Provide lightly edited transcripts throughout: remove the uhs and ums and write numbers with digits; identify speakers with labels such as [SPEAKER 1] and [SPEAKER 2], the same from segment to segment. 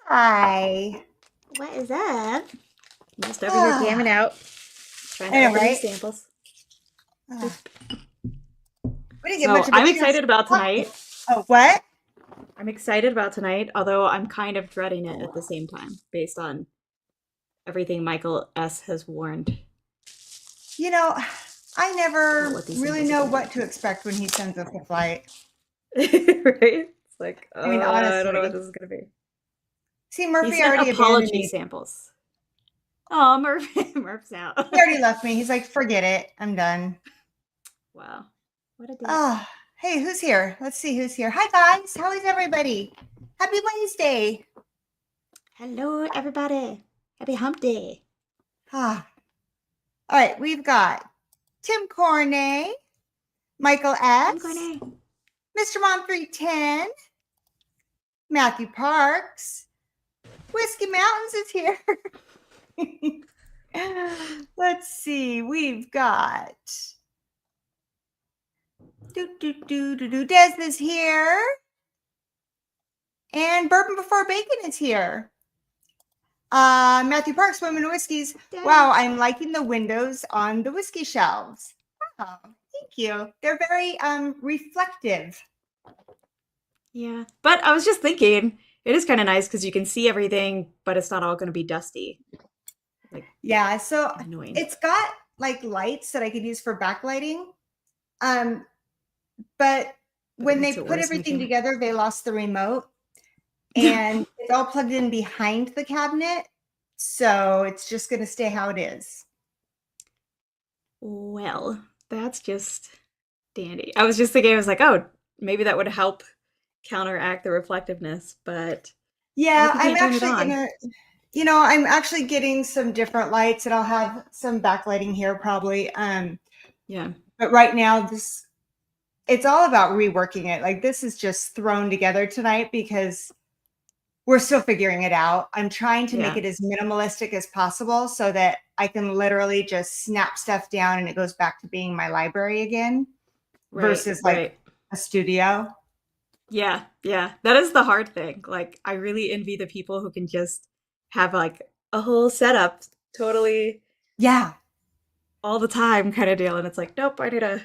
[SPEAKER 1] Hi.
[SPEAKER 2] What is up? I'm just over here gamming out, trying to
[SPEAKER 1] I know,
[SPEAKER 2] open these
[SPEAKER 1] right?
[SPEAKER 2] samples.
[SPEAKER 1] We didn't get much
[SPEAKER 2] So
[SPEAKER 1] of a
[SPEAKER 2] I'm
[SPEAKER 1] chance
[SPEAKER 2] excited
[SPEAKER 1] to
[SPEAKER 2] about
[SPEAKER 1] talk.
[SPEAKER 2] tonight.
[SPEAKER 1] Oh, what?
[SPEAKER 2] I'm excited about tonight, although I'm kind of dreading it at the same time, based on everything Michael S. has warned
[SPEAKER 1] You know, I
[SPEAKER 2] about
[SPEAKER 1] never
[SPEAKER 2] what these
[SPEAKER 1] really
[SPEAKER 2] samples are
[SPEAKER 1] know
[SPEAKER 2] going
[SPEAKER 1] what to expect when he sends us a flight.
[SPEAKER 2] to be. Right? It's like,
[SPEAKER 1] I mean,
[SPEAKER 2] I don't know what
[SPEAKER 1] honestly.
[SPEAKER 2] this is going to be.
[SPEAKER 1] See,
[SPEAKER 2] He
[SPEAKER 1] Murphy
[SPEAKER 2] sent
[SPEAKER 1] already abandoned
[SPEAKER 2] apology
[SPEAKER 1] me.
[SPEAKER 2] samples. Oh, Murph's out.
[SPEAKER 1] He already left me. He's like, forget it. I'm done.
[SPEAKER 2] Wow. What a day.
[SPEAKER 1] Oh, hey, who's here? Let's see who's here. Hi, guys. How is everybody? Happy Wednesday.
[SPEAKER 2] Hello, everybody. Happy hump day.
[SPEAKER 1] Ah. All right, we've got Tim Corney, Michael S., Mr. Mom 310, Matthew Parks, Whiskey Mountains is here. Let's see, we've got Des is here, and Bourbon Before Bacon is here. Matthew Parks, Women and Whiskeys. Wow, I'm liking the windows on the whiskey shelves. Oh, thank you. They're very reflective.
[SPEAKER 2] Yeah, but I was just thinking, it is kind of nice because you can see everything, but it's not all going to be dusty. Like,
[SPEAKER 1] yeah, so
[SPEAKER 2] annoying.
[SPEAKER 1] It's got like lights that I could use for backlighting. But when they put everything together, they lost the remote, and it's all plugged in behind the cabinet. So it's just going to stay how it is.
[SPEAKER 2] Well, that's just dandy. I was just thinking, I was like, oh, maybe that would help counteract the reflectiveness, but
[SPEAKER 1] yeah, I'm actually gonna, I'm actually getting some different lights, and I'll have some backlighting here probably.
[SPEAKER 2] Yeah.
[SPEAKER 1] But right now, it's all about reworking it. Like, this is just thrown together tonight because we're still figuring it out. I'm trying to make it as minimalistic as possible so that I can literally just snap stuff down and it goes back to being my library again versus like a studio.
[SPEAKER 2] Yeah, yeah. That is the hard thing. Like, I really envy the people who can just have like a whole setup totally all the time kind of deal. And it's like, nope, I need to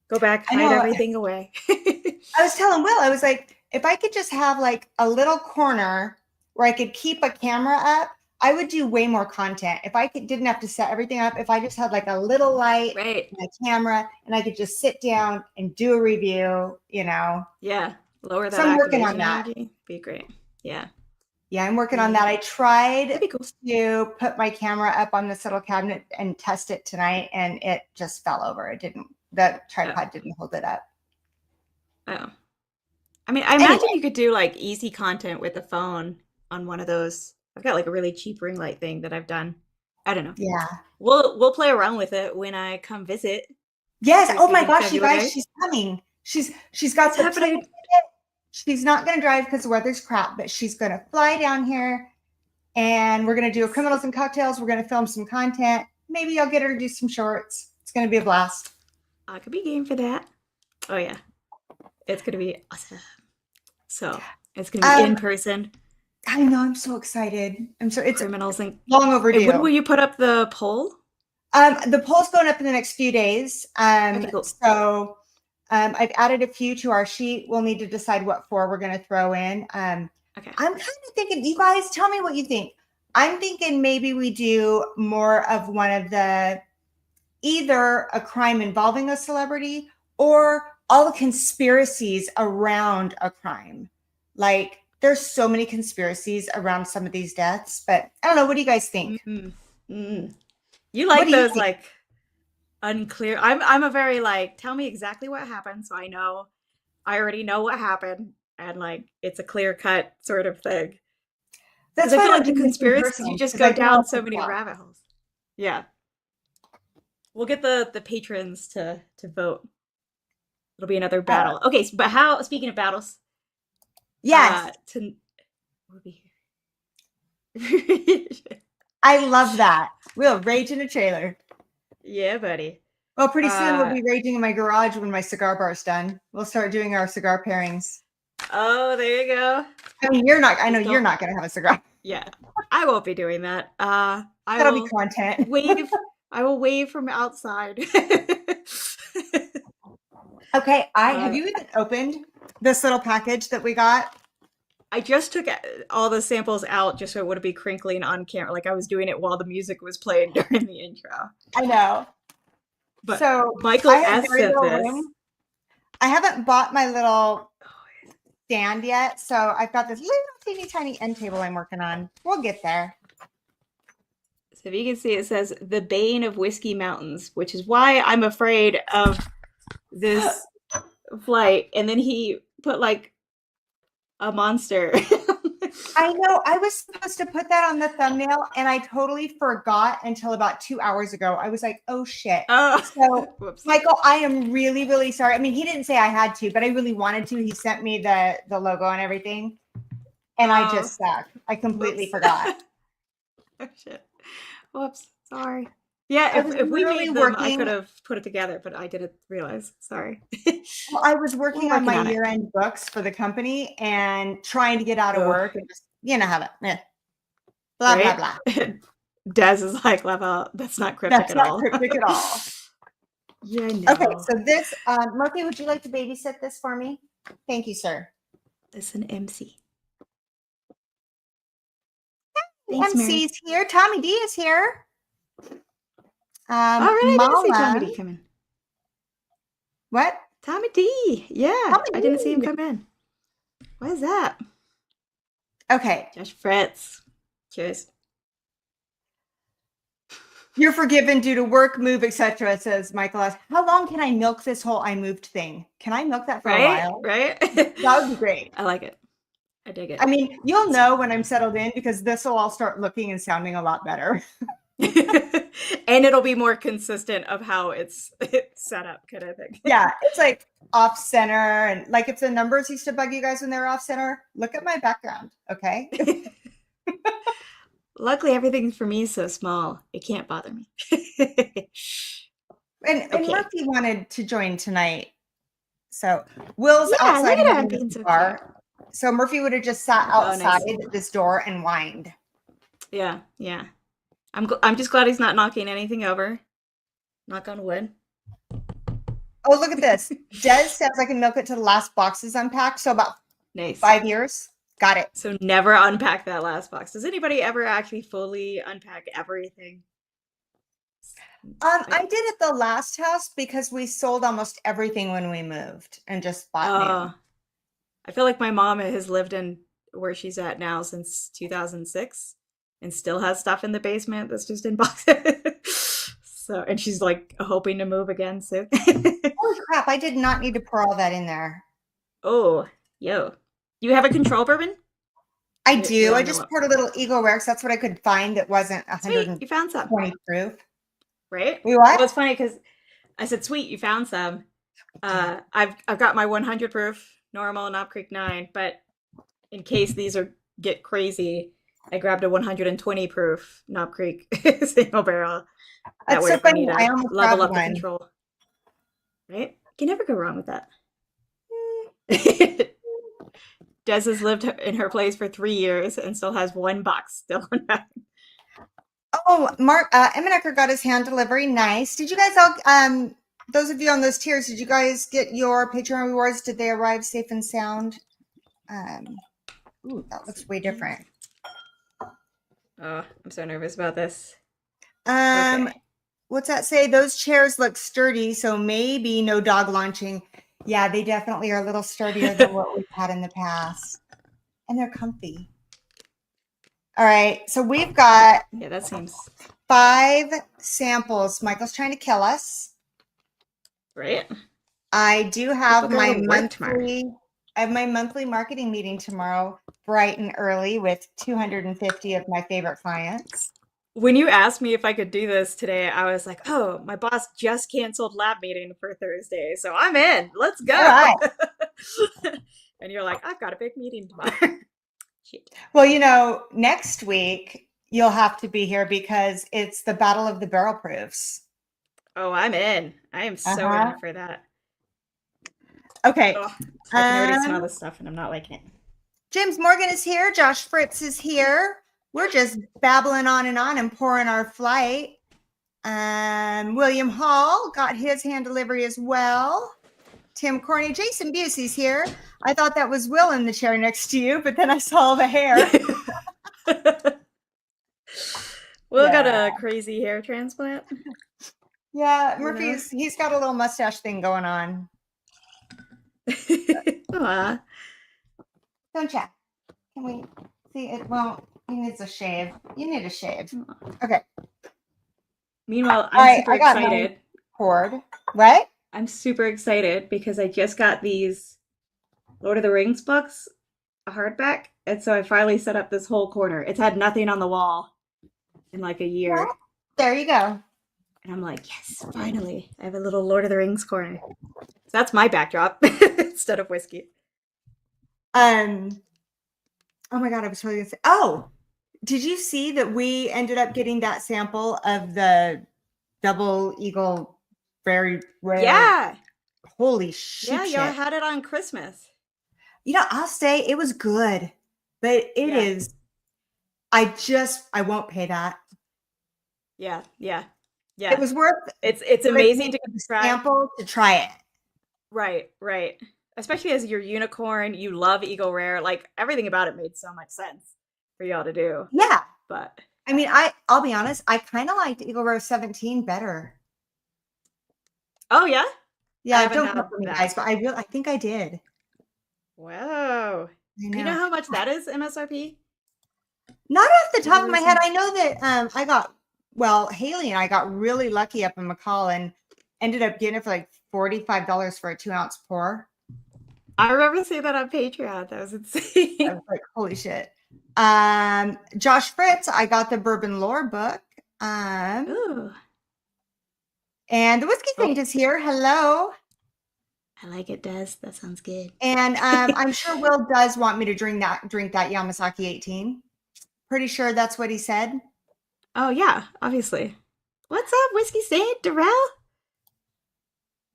[SPEAKER 2] go back, hide everything away.
[SPEAKER 1] I was telling Will, I was like, if I could just have like a little corner where I could keep a camera up, I would do way more content. If I didn't have to set everything up, if I just had like a little light and a camera and I could just sit down and do a review,
[SPEAKER 2] Yeah, lower that
[SPEAKER 1] so I'm working
[SPEAKER 2] activation
[SPEAKER 1] on that.
[SPEAKER 2] energy. Be great. Yeah.
[SPEAKER 1] Yeah, I'm working on that. I tried to put my camera up on this little cabinet and test it tonight, and it just fell over. The tripod didn't hold it up.
[SPEAKER 2] Oh. I mean, I imagine you could do like easy content with the phone on one of those. I've got like a really cheap ring light thing that I've done. I don't know.
[SPEAKER 1] Yeah.
[SPEAKER 2] We'll play around with it when I come visit.
[SPEAKER 1] Yes. Oh my gosh, you guys, she's coming. She's got the
[SPEAKER 2] happening.
[SPEAKER 1] She's not going to drive because the weather's crap, but she's going to fly down here, and we're going to do a Criminals and Cocktails. We're going to film some content. Maybe I'll get her to do some shorts. It's going to be a blast.
[SPEAKER 2] I could be game for that. Oh yeah. It's going to be awesome. So it's going to be in person.
[SPEAKER 1] I know. I'm so excited. It's
[SPEAKER 2] Criminals and
[SPEAKER 1] long overdue.
[SPEAKER 2] When will you put up the poll?
[SPEAKER 1] The poll's going up in the next few days.
[SPEAKER 2] Okay, cool.
[SPEAKER 1] So I've added a few to our sheet. We'll need to decide what 4 we're going to throw in. Okay. I'm kind of thinking, you guys tell me what you think. I'm thinking maybe we do more of one of the, either a crime involving a celebrity or all the conspiracies around a crime. Like, there's so many conspiracies around some of these deaths, but I don't know. What do you guys think?
[SPEAKER 2] You like those like unclear. I'm a very like, tell me exactly what happened so I already know what happened, and like it's a clear cut sort of thing. That's why I feel like the conspiracies, you just go down so many rabbit holes. Yeah. We'll get the patrons to vote. It'll be another battle. Okay, but speaking of battles.
[SPEAKER 1] Yes.
[SPEAKER 2] We'll be here.
[SPEAKER 1] I love that. We'll rage in a trailer.
[SPEAKER 2] Yeah, buddy.
[SPEAKER 1] Well, pretty soon we'll be raging in my garage when my cigar bar's done. We'll start doing our cigar pairings.
[SPEAKER 2] Oh, there you go.
[SPEAKER 1] I mean, I know you're not going to have a cigar.
[SPEAKER 2] Yeah, I won't be doing that.
[SPEAKER 1] That'll be content.
[SPEAKER 2] I will wave from outside.
[SPEAKER 1] Okay, have you even opened this little package that we got?
[SPEAKER 2] I just took all the samples out just so it wouldn't be crinkly and on camera. Like I was doing it while the music was playing during the intro.
[SPEAKER 1] I know.
[SPEAKER 2] But
[SPEAKER 1] so
[SPEAKER 2] Michael S. sent this.
[SPEAKER 1] Room. I haven't bought my little stand yet, so I've got this little teeny tiny end table I'm working on. We'll get there.
[SPEAKER 2] So if you can see, it says the Bane of Whiskey Mountains, which is why I'm afraid of this flight. And then he put like a monster.
[SPEAKER 1] I know. I was supposed to put that on the thumbnail and I totally forgot until about 2 hours ago. I was like, oh shit. So whoops. Michael, I am really, really sorry. I mean, he didn't say I had to, but I really wanted to. He sent me the logo and everything. And I just suck. I completely forgot.
[SPEAKER 2] Oh shit. Whoops. Sorry. Yeah, if we made them, I could have put it together, but I didn't realize. Sorry.
[SPEAKER 1] Well, I was working on my year-end books for the company and trying to get out of work and just, you know how that, blah, blah, blah.
[SPEAKER 2] Des is like, level, that's not cryptic at all.
[SPEAKER 1] That's not cryptic at all.
[SPEAKER 2] Yeah, I know.
[SPEAKER 1] Okay, so this, Murphy, would you like to babysit this for me? Thank you, sir.
[SPEAKER 2] It's an MC.
[SPEAKER 1] Thanks, MC's here. Tommy D is here.
[SPEAKER 2] Already, I didn't see Tommy D come in.
[SPEAKER 1] What?
[SPEAKER 2] Tommy D. Yeah, I didn't see him come in. What is that?
[SPEAKER 1] Okay.
[SPEAKER 2] Josh Fritz. Cheers.
[SPEAKER 1] You're forgiven due to work, move, etc. Says Michael S. How long can I milk this whole I moved thing? Can I milk that for a while?
[SPEAKER 2] Right?
[SPEAKER 1] That would be great.
[SPEAKER 2] I like it. I dig it.
[SPEAKER 1] I mean, you'll know when I'm settled in because this will all start looking and sounding a lot better.
[SPEAKER 2] And it'll be more consistent of how it's set up, kind of thing.
[SPEAKER 1] Yeah, it's like off center, and like if the numbers used to bug you guys when they were off center, look at my background, okay?
[SPEAKER 2] Luckily, everything for me is so small, it can't bother me.
[SPEAKER 1] and Murphy wanted to join tonight, so Will's outside of the bar. So Murphy would have just sat outside this door and whined.
[SPEAKER 2] Yeah. I'm just glad he's not knocking anything over. Knock on wood.
[SPEAKER 1] Oh, look at this. Des says I can milk it to the last box is unpacked. So about 5 years. Got it.
[SPEAKER 2] So never unpack that last box. Does anybody ever actually fully unpack everything?
[SPEAKER 1] I did at the last house because we sold almost everything when we moved and just bought new.
[SPEAKER 2] I feel like my mom has lived in where she's at now since 2006. And still has stuff in the basement that's just in boxes. And she's like hoping to move again soon.
[SPEAKER 1] Holy crap, I did not need to pour all that in there.
[SPEAKER 2] Oh, yo. You have a control bourbon?
[SPEAKER 1] I do. I just poured a little Eagle Rare because that's what I could find that wasn't 120
[SPEAKER 2] you found some.
[SPEAKER 1] proof.
[SPEAKER 2] Right?
[SPEAKER 1] We what?
[SPEAKER 2] Well, it's funny because I said, sweet, you found some. I've got my 100 proof, normal, Knob Creek 9, but in case these get crazy, I grabbed a 120 proof Knob Creek single barrel. That way, if I need to level up the control. Right? You can never go wrong with that. Des has lived in her place for 3 years and still has one box still unpacked.
[SPEAKER 1] Oh, Mark Eminecker got his hand delivery. Nice. Did you guys all, those of you on those tiers, did you guys get your Patreon rewards? Did they arrive safe and sound? Ooh, that looks way different.
[SPEAKER 2] Oh, I'm so nervous about this.
[SPEAKER 1] What's that say? Those chairs look sturdy, so maybe no dog launching. Yeah, they definitely are a little sturdier than what we've had in the past. And they're comfy. All right, so we've got
[SPEAKER 2] that seems
[SPEAKER 1] 5 samples. Michael's trying to kill us.
[SPEAKER 2] Right.
[SPEAKER 1] I do have my monthly marketing meeting tomorrow, bright and early, with 250 of my favorite clients.
[SPEAKER 2] When you asked me if I could do this today, I was like, oh, my boss just canceled lab meeting for Thursday, so I'm in. Let's go.
[SPEAKER 1] Right.
[SPEAKER 2] And you're like, I've got a big meeting tomorrow.
[SPEAKER 1] Well, next week you'll have to be here because it's the Battle of the Barrel Proofs.
[SPEAKER 2] Oh, I'm in. I am so
[SPEAKER 1] Uh-huh.
[SPEAKER 2] in for that.
[SPEAKER 1] Okay.
[SPEAKER 2] Oh, I can already smell the stuff and I'm not liking it.
[SPEAKER 1] James Morgan is here. Josh Fritz is here. We're just babbling on and pouring our flight. William Hall got his hand delivery as well. Tim Corney, Jason Busey's here. I thought that was Will in the chair next to you, but then I saw the hair.
[SPEAKER 2] Will got a crazy hair transplant.
[SPEAKER 1] Yeah, Murphy's, he's got a little mustache thing going on. Don't chat. Can we see it? Well, he needs a shave. You need a shave. Okay.
[SPEAKER 2] Meanwhile, I'm super excited.
[SPEAKER 1] Cord. What?
[SPEAKER 2] I'm super excited because I just got these Lord of the Rings books, a hardback, and so I finally set up this whole corner. It's had nothing on the wall in like a year.
[SPEAKER 1] Well, there you go.
[SPEAKER 2] And I'm like, yes, finally. I have a little Lord of the Rings corner. So that's my backdrop instead of whiskey.
[SPEAKER 1] Oh my God, I was totally gonna say, oh, did you see that we ended up getting that sample of the double eagle very rare?
[SPEAKER 2] Yeah.
[SPEAKER 1] Holy shit.
[SPEAKER 2] Yeah, y'all had it on Christmas.
[SPEAKER 1] You know, I'll say it was good, but it is, I won't pay that.
[SPEAKER 2] Yeah.
[SPEAKER 1] It was worth
[SPEAKER 2] it's amazing to
[SPEAKER 1] try. Sample to try it.
[SPEAKER 2] Right. Especially as your unicorn, you love Eagle Rare. Like everything about it made so much sense for y'all to do.
[SPEAKER 1] Yeah.
[SPEAKER 2] But
[SPEAKER 1] I mean, I'll be honest, I kind of liked Eagle Rare 17 better.
[SPEAKER 2] Oh yeah?
[SPEAKER 1] Yeah, I don't know me guys, but I think I did.
[SPEAKER 2] Wow. Do you know how much that is MSRP?
[SPEAKER 1] Not off the top of my head. I know that Haley and I got really lucky up in McCall and ended up getting it for like $45 for a 2-ounce pour.
[SPEAKER 2] I remember seeing that on Patreon. That was insane.
[SPEAKER 1] I was like, holy shit. Josh Fritz, I got the Bourbon Lore book.
[SPEAKER 2] Ooh.
[SPEAKER 1] And the Whiskey Saint is here. Hello.
[SPEAKER 2] I like it, Des. That sounds good.
[SPEAKER 1] And I'm sure Will does want me to drink that Yamasaki 18. Pretty sure that's what he said.
[SPEAKER 2] Oh yeah, obviously. What's up, Whiskey Saint, Darrell?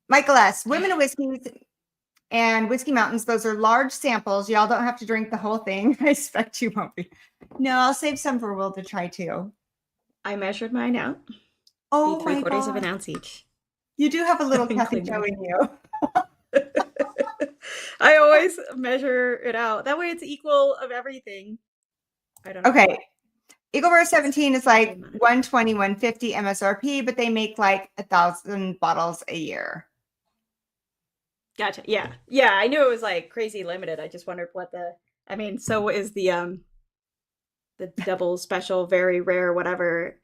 [SPEAKER 1] Michael S. Women of Whiskeys and Whiskey Mountains. Those are large samples. Y'all don't have to drink the whole thing. I expect you won't be. No, I'll save some for Will to try too.
[SPEAKER 2] I measured mine out.
[SPEAKER 1] Oh,
[SPEAKER 2] my God. 3/4 of an ounce each.
[SPEAKER 1] You do have a little Kathy Joe in you.
[SPEAKER 2] I always measure it out. That way it's equal of everything. I don't know.
[SPEAKER 1] Okay. Eagle Rare 17 is like 120, 150 MSRP, but they make like 1,000 bottles a year.
[SPEAKER 2] Gotcha. Yeah. I knew it was like crazy limited. I just wondered so is the double special, very rare, whatever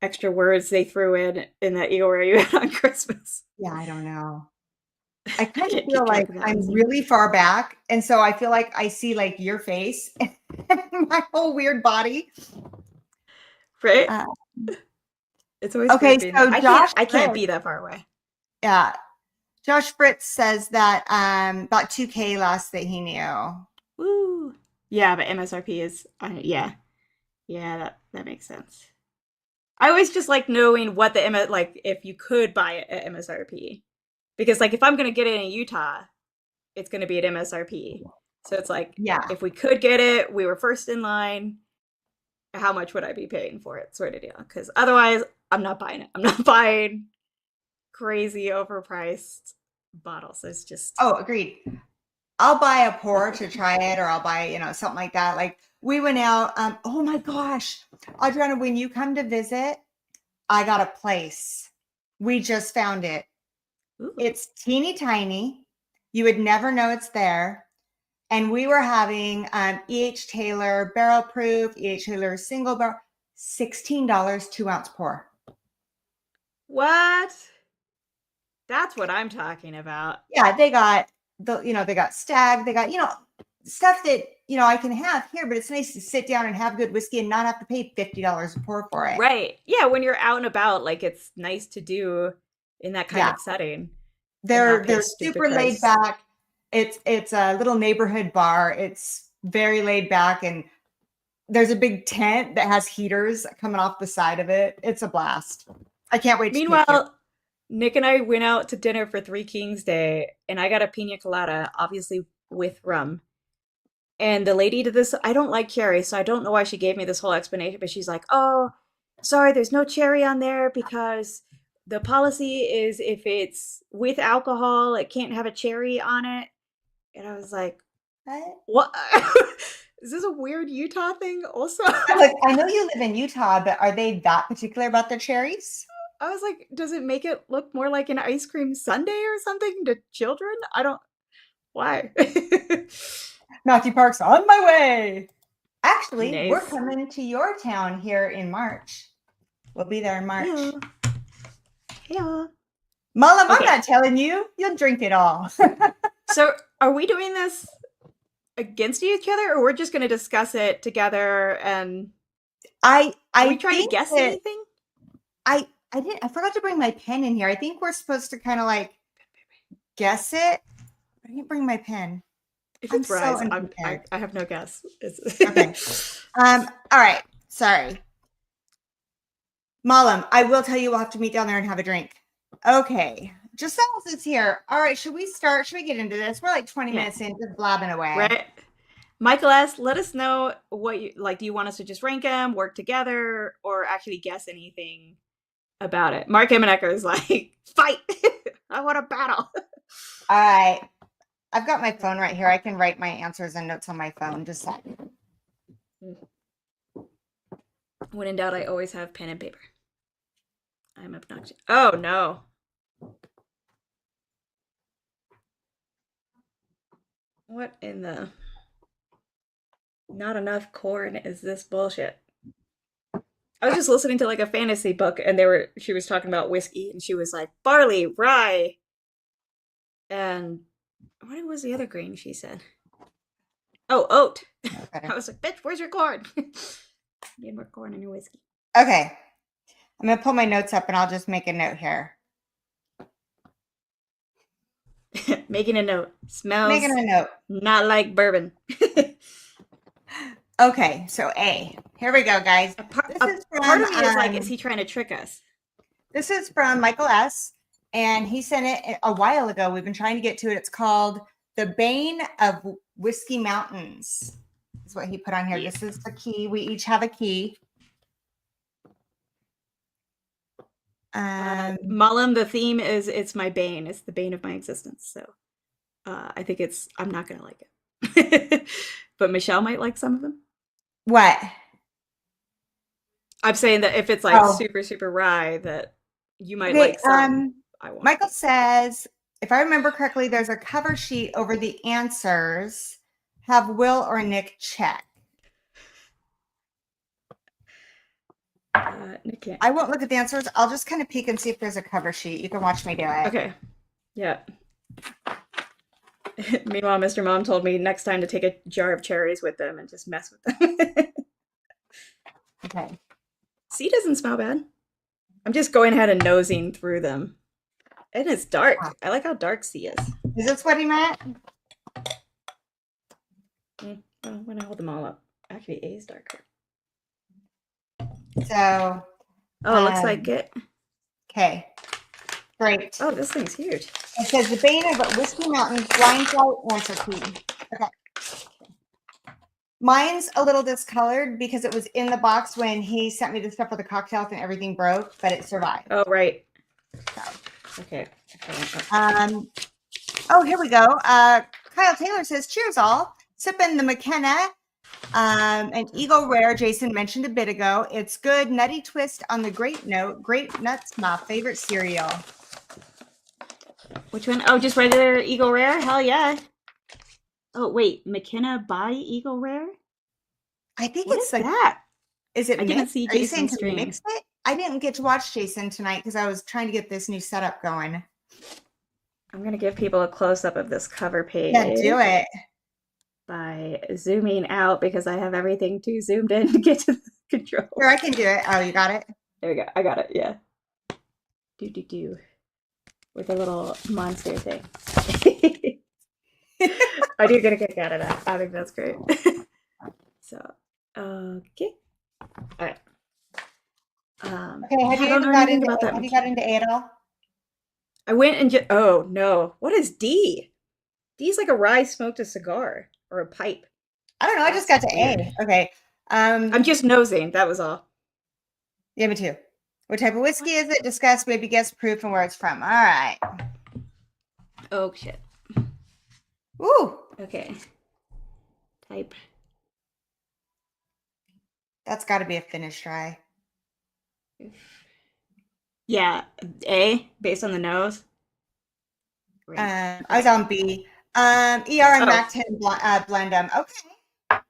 [SPEAKER 2] extra words they threw in that Eagle Rare you had on Christmas.
[SPEAKER 1] Yeah, I don't know. I kind of feel like I'm really far back. And so I feel like I see like your face and my whole weird body.
[SPEAKER 2] Right? It's always
[SPEAKER 1] okay. So
[SPEAKER 2] I can't be that far away.
[SPEAKER 1] Yeah. Josh Fritz says that about 2K less that he knew.
[SPEAKER 2] Woo. Yeah, but MSRP is yeah, that makes sense. I always just like knowing what if you could buy it at MSRP. Because like if I'm gonna get it in Utah, it's gonna be at MSRP. So it's like, if we could get it, we were first in line. How much would I be paying for it, sort of deal? Because otherwise, I'm not buying it. I'm not buying crazy overpriced bottles. It's just
[SPEAKER 1] agreed. I'll buy a pour to try it, or I'll buy something like that. Like we went out. Oh my gosh, Adriana, when you come to visit, I got a place. We just found it. Ooh. It's teeny tiny. You would never know it's there. And we were having E.H. Taylor barrel proof, E.H. Taylor single barrel, $16 2-ounce pour.
[SPEAKER 2] What? That's what I'm talking about.
[SPEAKER 1] Yeah, they got they got Stag, they got stuff that I can have here, but it's nice to sit down and have good whiskey and not have to pay $50 a pour for it.
[SPEAKER 2] Right. Yeah, when you're out and about, like it's nice to do in that kind of setting.
[SPEAKER 1] They're super laid back. It's a little neighborhood bar. It's very laid back, and there's a big tent that has heaters coming off the side of it. It's a blast. I can't wait.
[SPEAKER 2] Meanwhile, Nick and I went out to dinner for Three Kings Day, and I got a pina colada, obviously with rum. And the lady did this. I don't like cherry, so I don't know why she gave me this whole explanation, but she's like, "Oh, sorry, there's no cherry on there because the policy is if it's with alcohol, it can't have a cherry on it." And I was like,
[SPEAKER 1] What?
[SPEAKER 2] "What? Is this a weird Utah thing also?"
[SPEAKER 1] Look, I know you live in Utah, but are they that particular about their cherries?
[SPEAKER 2] I was like, "Does it make it look more like an ice cream sundae or something to children?" I don't. Why?
[SPEAKER 1] Matthew Park's on my way. Actually, we're
[SPEAKER 2] Nice.
[SPEAKER 1] coming to your town here in March. We'll be there in March.
[SPEAKER 2] Yeah. Yeah.
[SPEAKER 1] Malam, I'm
[SPEAKER 2] Okay.
[SPEAKER 1] not telling you. You'll drink it all.
[SPEAKER 2] So, are we doing this against each other, or we're just going to discuss it together? And
[SPEAKER 1] I
[SPEAKER 2] are we trying to
[SPEAKER 1] think
[SPEAKER 2] guess
[SPEAKER 1] that
[SPEAKER 2] anything?
[SPEAKER 1] I forgot to bring my pen in here. I think we're supposed to kind of like guess it. I didn't bring my pen.
[SPEAKER 2] If it's rise, I have no guess.
[SPEAKER 1] Okay. All right. Sorry. Malam, I will tell you we'll have to meet down there and have a drink. Okay. Giselle's is here. All right. Should we start? Should we get into this? We're like 20 minutes in, just blabbing away.
[SPEAKER 2] Right. Michael S., let us know what you like. Do you want us to just rank them, work together, or actually guess anything about it? Mark Emanecker is like, fight! I want a battle.
[SPEAKER 1] All right. I've got my phone right here. I can write my answers and notes on my phone. Just a second.
[SPEAKER 2] When in doubt, I always have pen and paper. I'm obnoxious. Oh, no. What in the... Not enough corn is this bullshit? I was just listening to like a fantasy book, and she was talking about whiskey, and she was like, barley, rye, and what was the other grain she said? Oh, oat. Okay. I was like, bitch, where's your corn? Need more corn in your whiskey.
[SPEAKER 1] Okay. I'm going to pull my notes up and I'll just make a note here.
[SPEAKER 2] Making a note. Smells
[SPEAKER 1] Making a note.
[SPEAKER 2] Not like bourbon.
[SPEAKER 1] Okay, so A. Here we go, guys.
[SPEAKER 2] Part of me is like, is he trying to trick us?
[SPEAKER 1] This is from Michael S., and he sent it a while ago. We've been trying to get to it. It's called The Bane of Whiskey Mountains. Is what he put on here. Yeah. This is the key. We each have a key.
[SPEAKER 2] Malam, the theme is it's my bane. It's the bane of my existence. So I think I'm not going to like it. But Michelle might like some of them.
[SPEAKER 1] What?
[SPEAKER 2] I'm saying that if it's like super, super rye, that you might like some. I won't.
[SPEAKER 1] Michael says, if I remember correctly, there's a cover sheet over the answers. Have Will or Nick check.
[SPEAKER 2] Nick can't.
[SPEAKER 1] I won't look at the answers. I'll just kind of peek and see if there's a cover sheet. You can watch me do it.
[SPEAKER 2] Okay. Yeah. Meanwhile, Mr. Mom told me next time to take a jar of cherries with them and just mess with them.
[SPEAKER 1] Okay.
[SPEAKER 2] C doesn't smell bad. I'm just going ahead and nosing through them. And it's dark. I like how dark C is.
[SPEAKER 1] Is this what he meant?
[SPEAKER 2] Well, when I hold them all up. Actually, A is darker.
[SPEAKER 1] So.
[SPEAKER 2] Oh, it looks like it.
[SPEAKER 1] Okay. Great.
[SPEAKER 2] Oh, this thing's huge.
[SPEAKER 1] It says the Bane of Whiskey Mountains blind flight answer key. Okay. Mine's a little discolored because it was in the box when he sent me the stuff for the cocktails and everything broke, but it survived.
[SPEAKER 2] Oh, right.
[SPEAKER 1] So.
[SPEAKER 2] Okay.
[SPEAKER 1] Oh, here we go. Kyle Taylor says, cheers all. Sipping the McKenna and Eagle Rare Jason mentioned a bit ago. It's good. Nutty twist on the grape note. Grape nuts, my favorite cereal.
[SPEAKER 2] Which one? Oh, just regular Eagle Rare? Hell yeah. Oh, wait. McKenna by Eagle Rare?
[SPEAKER 1] I think
[SPEAKER 2] what
[SPEAKER 1] it's
[SPEAKER 2] like that.
[SPEAKER 1] Is it
[SPEAKER 2] I didn't see
[SPEAKER 1] Jason's
[SPEAKER 2] Jason's stream.
[SPEAKER 1] Mix it? I didn't get to watch Jason tonight because I was trying to get this new setup going.
[SPEAKER 2] I'm going to give people a close-up of this cover page.
[SPEAKER 1] Yeah, do it.
[SPEAKER 2] By zooming out because I have everything too zoomed in to get to the control.
[SPEAKER 1] Here, I can do it. Oh, you got it?
[SPEAKER 2] There we go. I got it. Yeah. Do. With a little monster thing. I do get a kick out of that. I think that's great. So, okay. All right.
[SPEAKER 1] Okay, have you got into A at all?
[SPEAKER 2] I went and just, oh no. What is D? D's like a rye smoked a cigar or a pipe.
[SPEAKER 1] I don't know. I just got to
[SPEAKER 2] Weird.
[SPEAKER 1] A. Okay.
[SPEAKER 2] I'm just nosing. That was all.
[SPEAKER 1] Yeah, me too. What type of whiskey is it? Discuss, maybe guess proof and where it's from. All right.
[SPEAKER 2] Oh shit.
[SPEAKER 1] Ooh.
[SPEAKER 2] Okay. Type.
[SPEAKER 1] That's got to be a Finnish rye.
[SPEAKER 2] Yeah, A, based on the nose.
[SPEAKER 1] I was on B. ER and
[SPEAKER 2] Oh,
[SPEAKER 1] MAC10 blend them. Okay.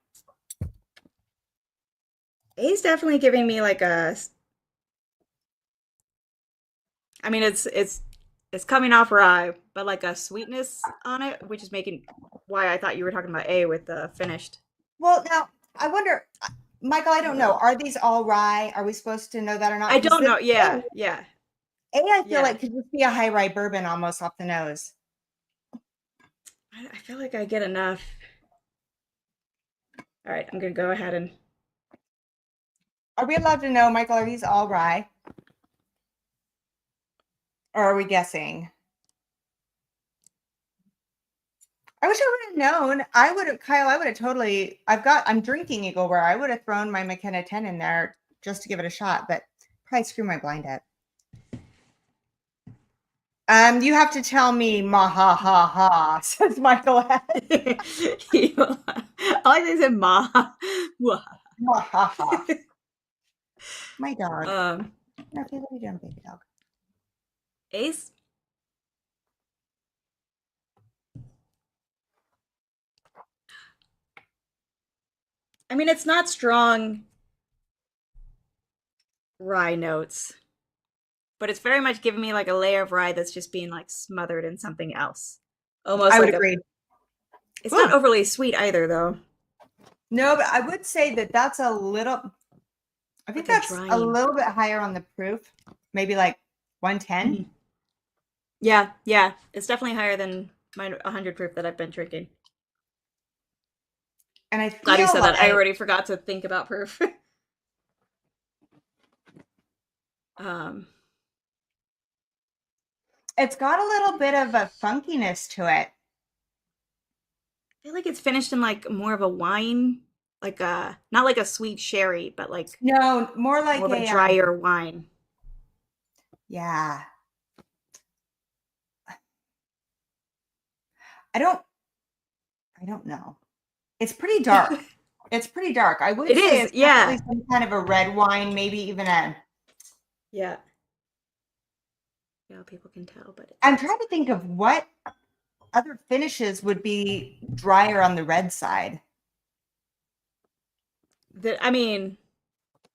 [SPEAKER 2] A's definitely giving me like a. I mean, it's coming off rye, but like a sweetness on it, which is making why I thought you were talking about A with the finished.
[SPEAKER 1] Well, now I wonder, Michael. I don't know. Are these all rye? Are we supposed to know that or not?
[SPEAKER 2] I
[SPEAKER 1] Because
[SPEAKER 2] don't know.
[SPEAKER 1] this
[SPEAKER 2] Yeah, yeah,
[SPEAKER 1] A, I feel
[SPEAKER 2] yeah.
[SPEAKER 1] like could just be a high rye bourbon almost off the nose.
[SPEAKER 2] I feel like I get enough. All right, I'm gonna go ahead and.
[SPEAKER 1] Are we allowed to know, Michael? Are these all rye? Or are we guessing? I wish I would have known. I would have, Kyle, I would have totally, I'm drinking Eagle Rare. I would have thrown my McKenna 10 in there just to give it a shot, but probably screw my blind up. You have to tell me, ma ha ha ha, says Michael.
[SPEAKER 2] I like they said ma.
[SPEAKER 1] Ma ha ha. My dog. Okay, what are you doing, baby dog?
[SPEAKER 2] Ace. I mean, it's not strong rye notes, but it's very much giving me like a layer of rye that's just being like smothered in something else. Almost
[SPEAKER 1] I would
[SPEAKER 2] like
[SPEAKER 1] agree.
[SPEAKER 2] It's not overly sweet either, though.
[SPEAKER 1] No, but I would say that that's a little. I think
[SPEAKER 2] like
[SPEAKER 1] that's a little bit higher on the proof, maybe like 110.
[SPEAKER 2] Mm-hmm. Yeah, yeah, it's definitely higher than my 100 proof that I've been drinking.
[SPEAKER 1] And I feel
[SPEAKER 2] glad you said
[SPEAKER 1] like,
[SPEAKER 2] that. I already forgot to think about proof.
[SPEAKER 1] It's got a little bit of a funkiness to it.
[SPEAKER 2] I feel like it's finished in like more of a wine, like a not like a sweet sherry, but like
[SPEAKER 1] no, more like
[SPEAKER 2] a drier wine.
[SPEAKER 1] Yeah. I don't know. It's pretty dark. It's pretty dark. I would say it's definitely some kind of a red wine, maybe even a.
[SPEAKER 2] Yeah. Yeah, people can tell, but
[SPEAKER 1] I'm trying to think of what other finishes would be drier on the red side.
[SPEAKER 2] I mean,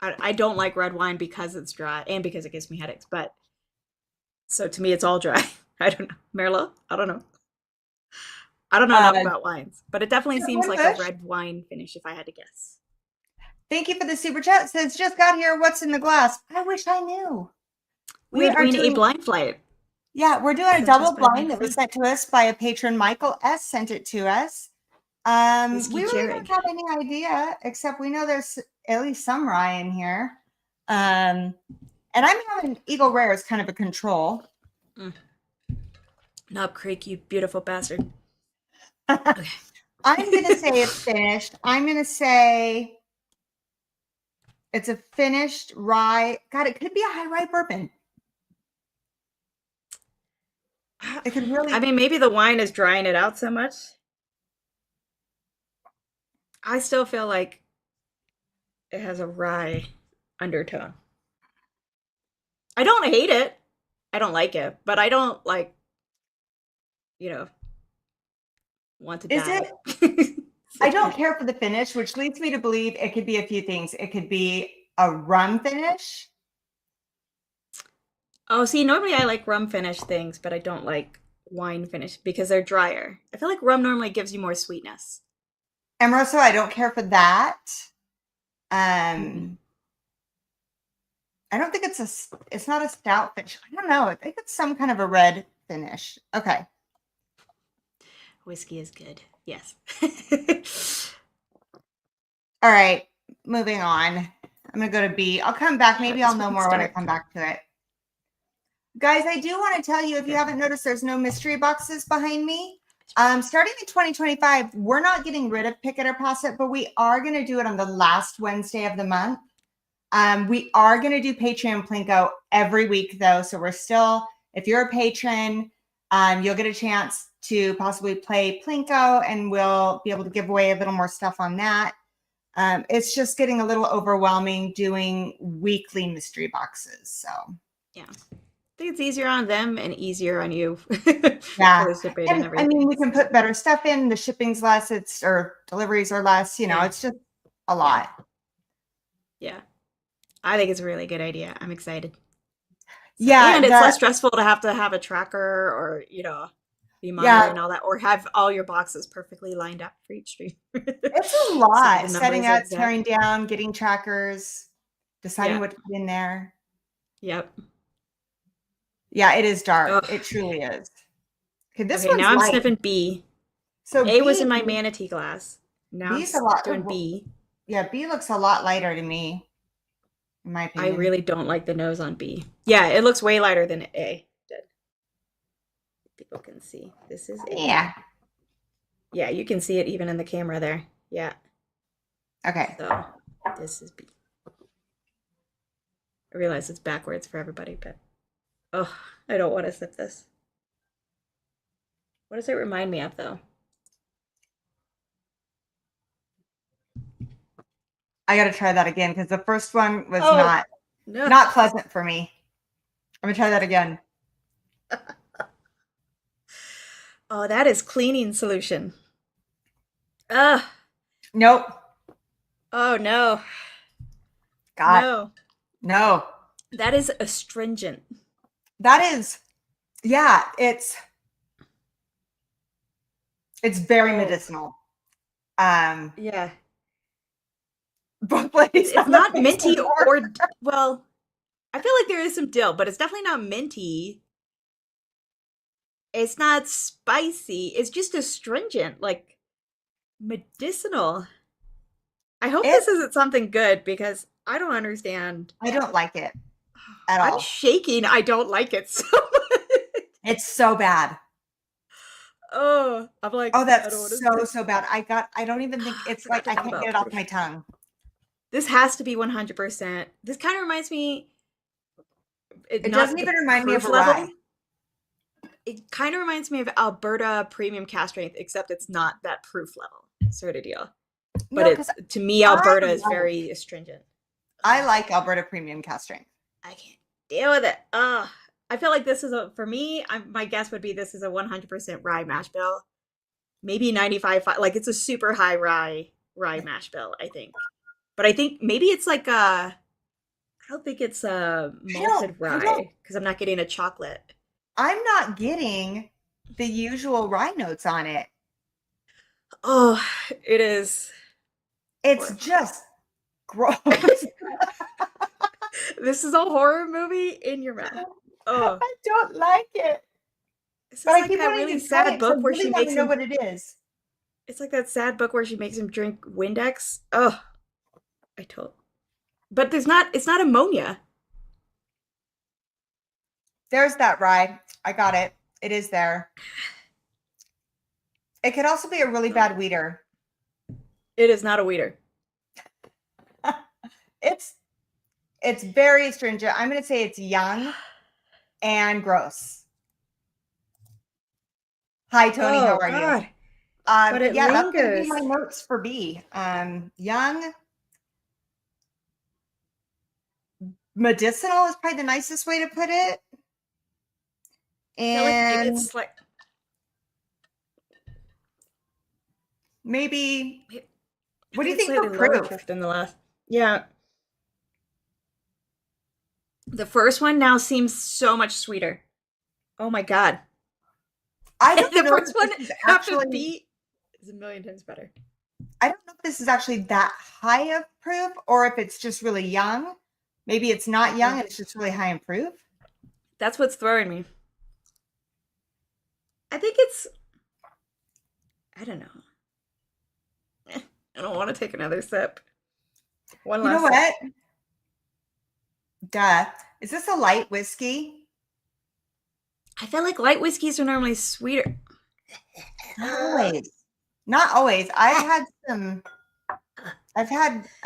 [SPEAKER 2] I don't like red wine because it's dry and because it gives me headaches, but so to me it's all dry. I don't know. Merlot? I don't know. I don't know enough about wines, but it definitely seems like a red wine finish if I had to guess.
[SPEAKER 1] Thank you for the super chat. It says, just got here. What's in the glass? I wish I knew.
[SPEAKER 2] We are doing a blind flight.
[SPEAKER 1] Yeah, we're doing a double blind that was sent to us by a patron. Michael S. sent it to us. We really don't have any idea, except we know there's at least some rye in here. And I'm having Eagle Rare as kind of a control.
[SPEAKER 2] Knob Creek, you beautiful bastard.
[SPEAKER 1] Okay. I'm going to say it's finished. I'm going to say it's a finished rye. God, it could be a high rye bourbon. It could really.
[SPEAKER 2] I mean, maybe the wine is drying it out so much. I still feel like it has a rye undertone. I don't hate it. I don't like it, but I don't like, want to die.
[SPEAKER 1] Is it? I don't care for the finish, which leads me to believe it could be a few things. It could be a rum finish.
[SPEAKER 2] Oh, see, normally I like rum finish things, but I don't like wine finish because they're drier. I feel like rum normally gives you more sweetness.
[SPEAKER 1] Amoroso, I don't care for that. I don't think it's not a stout finish. I don't know. I think it's some kind of a red finish. Okay.
[SPEAKER 2] Whiskey is good. Yes.
[SPEAKER 1] All right. Moving on. I'm going to go to B. I'll come back. Maybe I'll know more when I come back to it. Guys, I do want to tell you, if you haven't noticed, there's no mystery boxes behind me. Starting in 2025, we're not getting rid of Pick It or Pass It, but we are going to do it on the last Wednesday of the month. We are going to do Patreon Plinko every week, though. So we're still, if you're a patron, you'll get a chance to possibly play Plinko, and we'll be able to give away a little more stuff on that. It's just getting a little overwhelming doing weekly mystery boxes. So,
[SPEAKER 2] yeah. I think it's easier on them and easier on you.
[SPEAKER 1] Yeah.
[SPEAKER 2] For the shipping and everything.
[SPEAKER 1] I mean, we can put better stuff in. The shipping's less, or deliveries are less, it's just a lot.
[SPEAKER 2] Yeah. I think it's a really good idea. I'm excited.
[SPEAKER 1] Yeah.
[SPEAKER 2] And it's less stressful to have a tracker or, be monitoring all that, or have all your boxes perfectly lined up for each stream.
[SPEAKER 1] It's a lot. Setting up, tearing down, getting trackers, deciding what to put in there.
[SPEAKER 2] Yep.
[SPEAKER 1] Yeah, it is dark. It truly is. Okay,
[SPEAKER 2] now I'm sniffing B. So A was in my manatee glass. Now B's I'm doing B.
[SPEAKER 1] Yeah, B looks a lot lighter to me, in my opinion.
[SPEAKER 2] I really don't like the nose on B. Yeah, it looks way lighter than A did. People can see. This is A.
[SPEAKER 1] Yeah.
[SPEAKER 2] Yeah, you can see it even in the camera there. Yeah.
[SPEAKER 1] Okay.
[SPEAKER 2] So this is B. I realize it's backwards for everybody, but I don't want to sip this. What does it remind me of, though?
[SPEAKER 1] I got to try that again, because the first one was not pleasant for me. I'm going to try that again.
[SPEAKER 2] Oh, that is cleaning solution.
[SPEAKER 1] Nope.
[SPEAKER 2] Oh, no.
[SPEAKER 1] God. No.
[SPEAKER 2] That is astringent.
[SPEAKER 1] That is, yeah, it's very medicinal.
[SPEAKER 2] Yeah.
[SPEAKER 1] But
[SPEAKER 2] it's not minty well, I feel like there is some dill, but it's definitely not minty. It's not spicy. It's just astringent, like medicinal. I hope this isn't something good, because I don't understand.
[SPEAKER 1] I don't like it at all.
[SPEAKER 2] I'm shaking. I don't like it so much.
[SPEAKER 1] It's so bad.
[SPEAKER 2] Oh, I'm like,
[SPEAKER 1] that's so bad. I don't even think it's like, I can't get it off my tongue.
[SPEAKER 2] This has to be 100%. This kind of reminds me.
[SPEAKER 1] It doesn't even remind me of a rye.
[SPEAKER 2] It kind of reminds me of Alberta Premium Cast Strength, except it's not that proof level sort of deal. But to me, Alberta is very astringent.
[SPEAKER 1] I like Alberta Premium Cast Strength.
[SPEAKER 2] I can't deal with it. I feel like this is for me, my guess would be this is a 100% rye mash bill. Maybe 95, like it's a super high rye mash bill, I think. But I think maybe it's like I don't think it's a malted rye, because I'm not getting a chocolate.
[SPEAKER 1] I'm not getting the usual rye notes on it.
[SPEAKER 2] Oh, it is.
[SPEAKER 1] It's just gross.
[SPEAKER 2] This is a horror movie in your mouth. Oh,
[SPEAKER 1] I don't like it.
[SPEAKER 2] It's like that really sad book where she makes him.
[SPEAKER 1] What it is.
[SPEAKER 2] It's like that sad book where she makes him drink Windex. Oh, but it's not ammonia.
[SPEAKER 1] There's that rye. I got it. It is there. It could also be a really bad weeder.
[SPEAKER 2] It is not a weeder.
[SPEAKER 1] It's very astringent. I'm going to say it's young and gross. Hi, Tony. How are you?
[SPEAKER 2] But it lingers.
[SPEAKER 1] That's going to be my notes for B. Young. Medicinal is probably the nicest way to put it. And
[SPEAKER 2] it's like
[SPEAKER 1] maybe. What do you think for proof?
[SPEAKER 2] Than the last? Yeah. The first one now seems so much sweeter. Oh my god!
[SPEAKER 1] I don't know.
[SPEAKER 2] The first one after B is a million times better.
[SPEAKER 1] I don't know if this is actually that high of proof, or if it's just really young. Maybe it's not young and it's just really high in proof.
[SPEAKER 2] That's what's throwing me. I think it's. I don't know. I don't want to take another sip. One last.
[SPEAKER 1] You know what? Duh. Is this a light whiskey?
[SPEAKER 2] I feel like light whiskeys are normally sweeter.
[SPEAKER 1] Not always. Not always. I've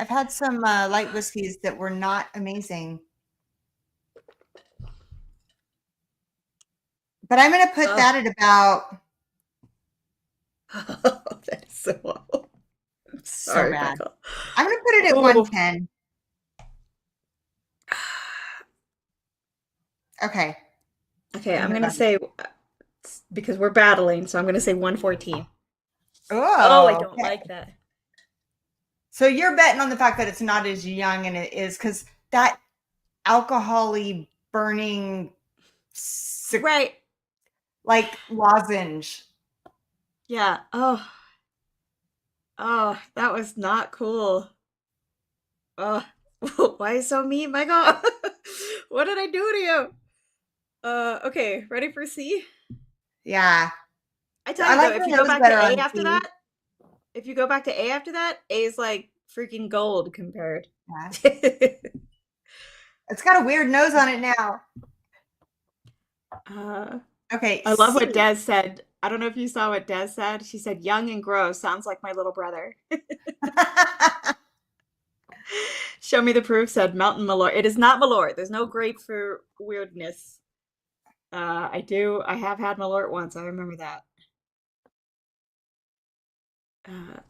[SPEAKER 1] had some light whiskeys that were not amazing. But I'm gonna put that at about
[SPEAKER 2] that is so awful. I'm
[SPEAKER 1] so
[SPEAKER 2] sorry,
[SPEAKER 1] bad.
[SPEAKER 2] Michael.
[SPEAKER 1] I'm gonna put it at 110. Okay.
[SPEAKER 2] Okay, I'm gonna say, because we're battling, so I'm gonna say 114. Oh, I don't like that.
[SPEAKER 1] So you're betting on the fact that it's not as young, and it is because that alcohol-y burning,
[SPEAKER 2] right,
[SPEAKER 1] like lozenge.
[SPEAKER 2] Yeah. Oh, that was not cool. Oh, why so mean, Michael? What did I do to you? Okay, ready for C?
[SPEAKER 1] Yeah.
[SPEAKER 2] I tell you though, if you go back to A after that, if you go back to A after that, A is like freaking gold compared.
[SPEAKER 1] Yeah. It's got a weird nose on it now. Okay.
[SPEAKER 2] I love what Des said. I don't know if you saw what Des said. She said, young and gross, sounds like my little brother. Show me the proof, said Mountain Malort. It is not Malort. There's no grapefruit weirdness. I have had Malort once. I remember that.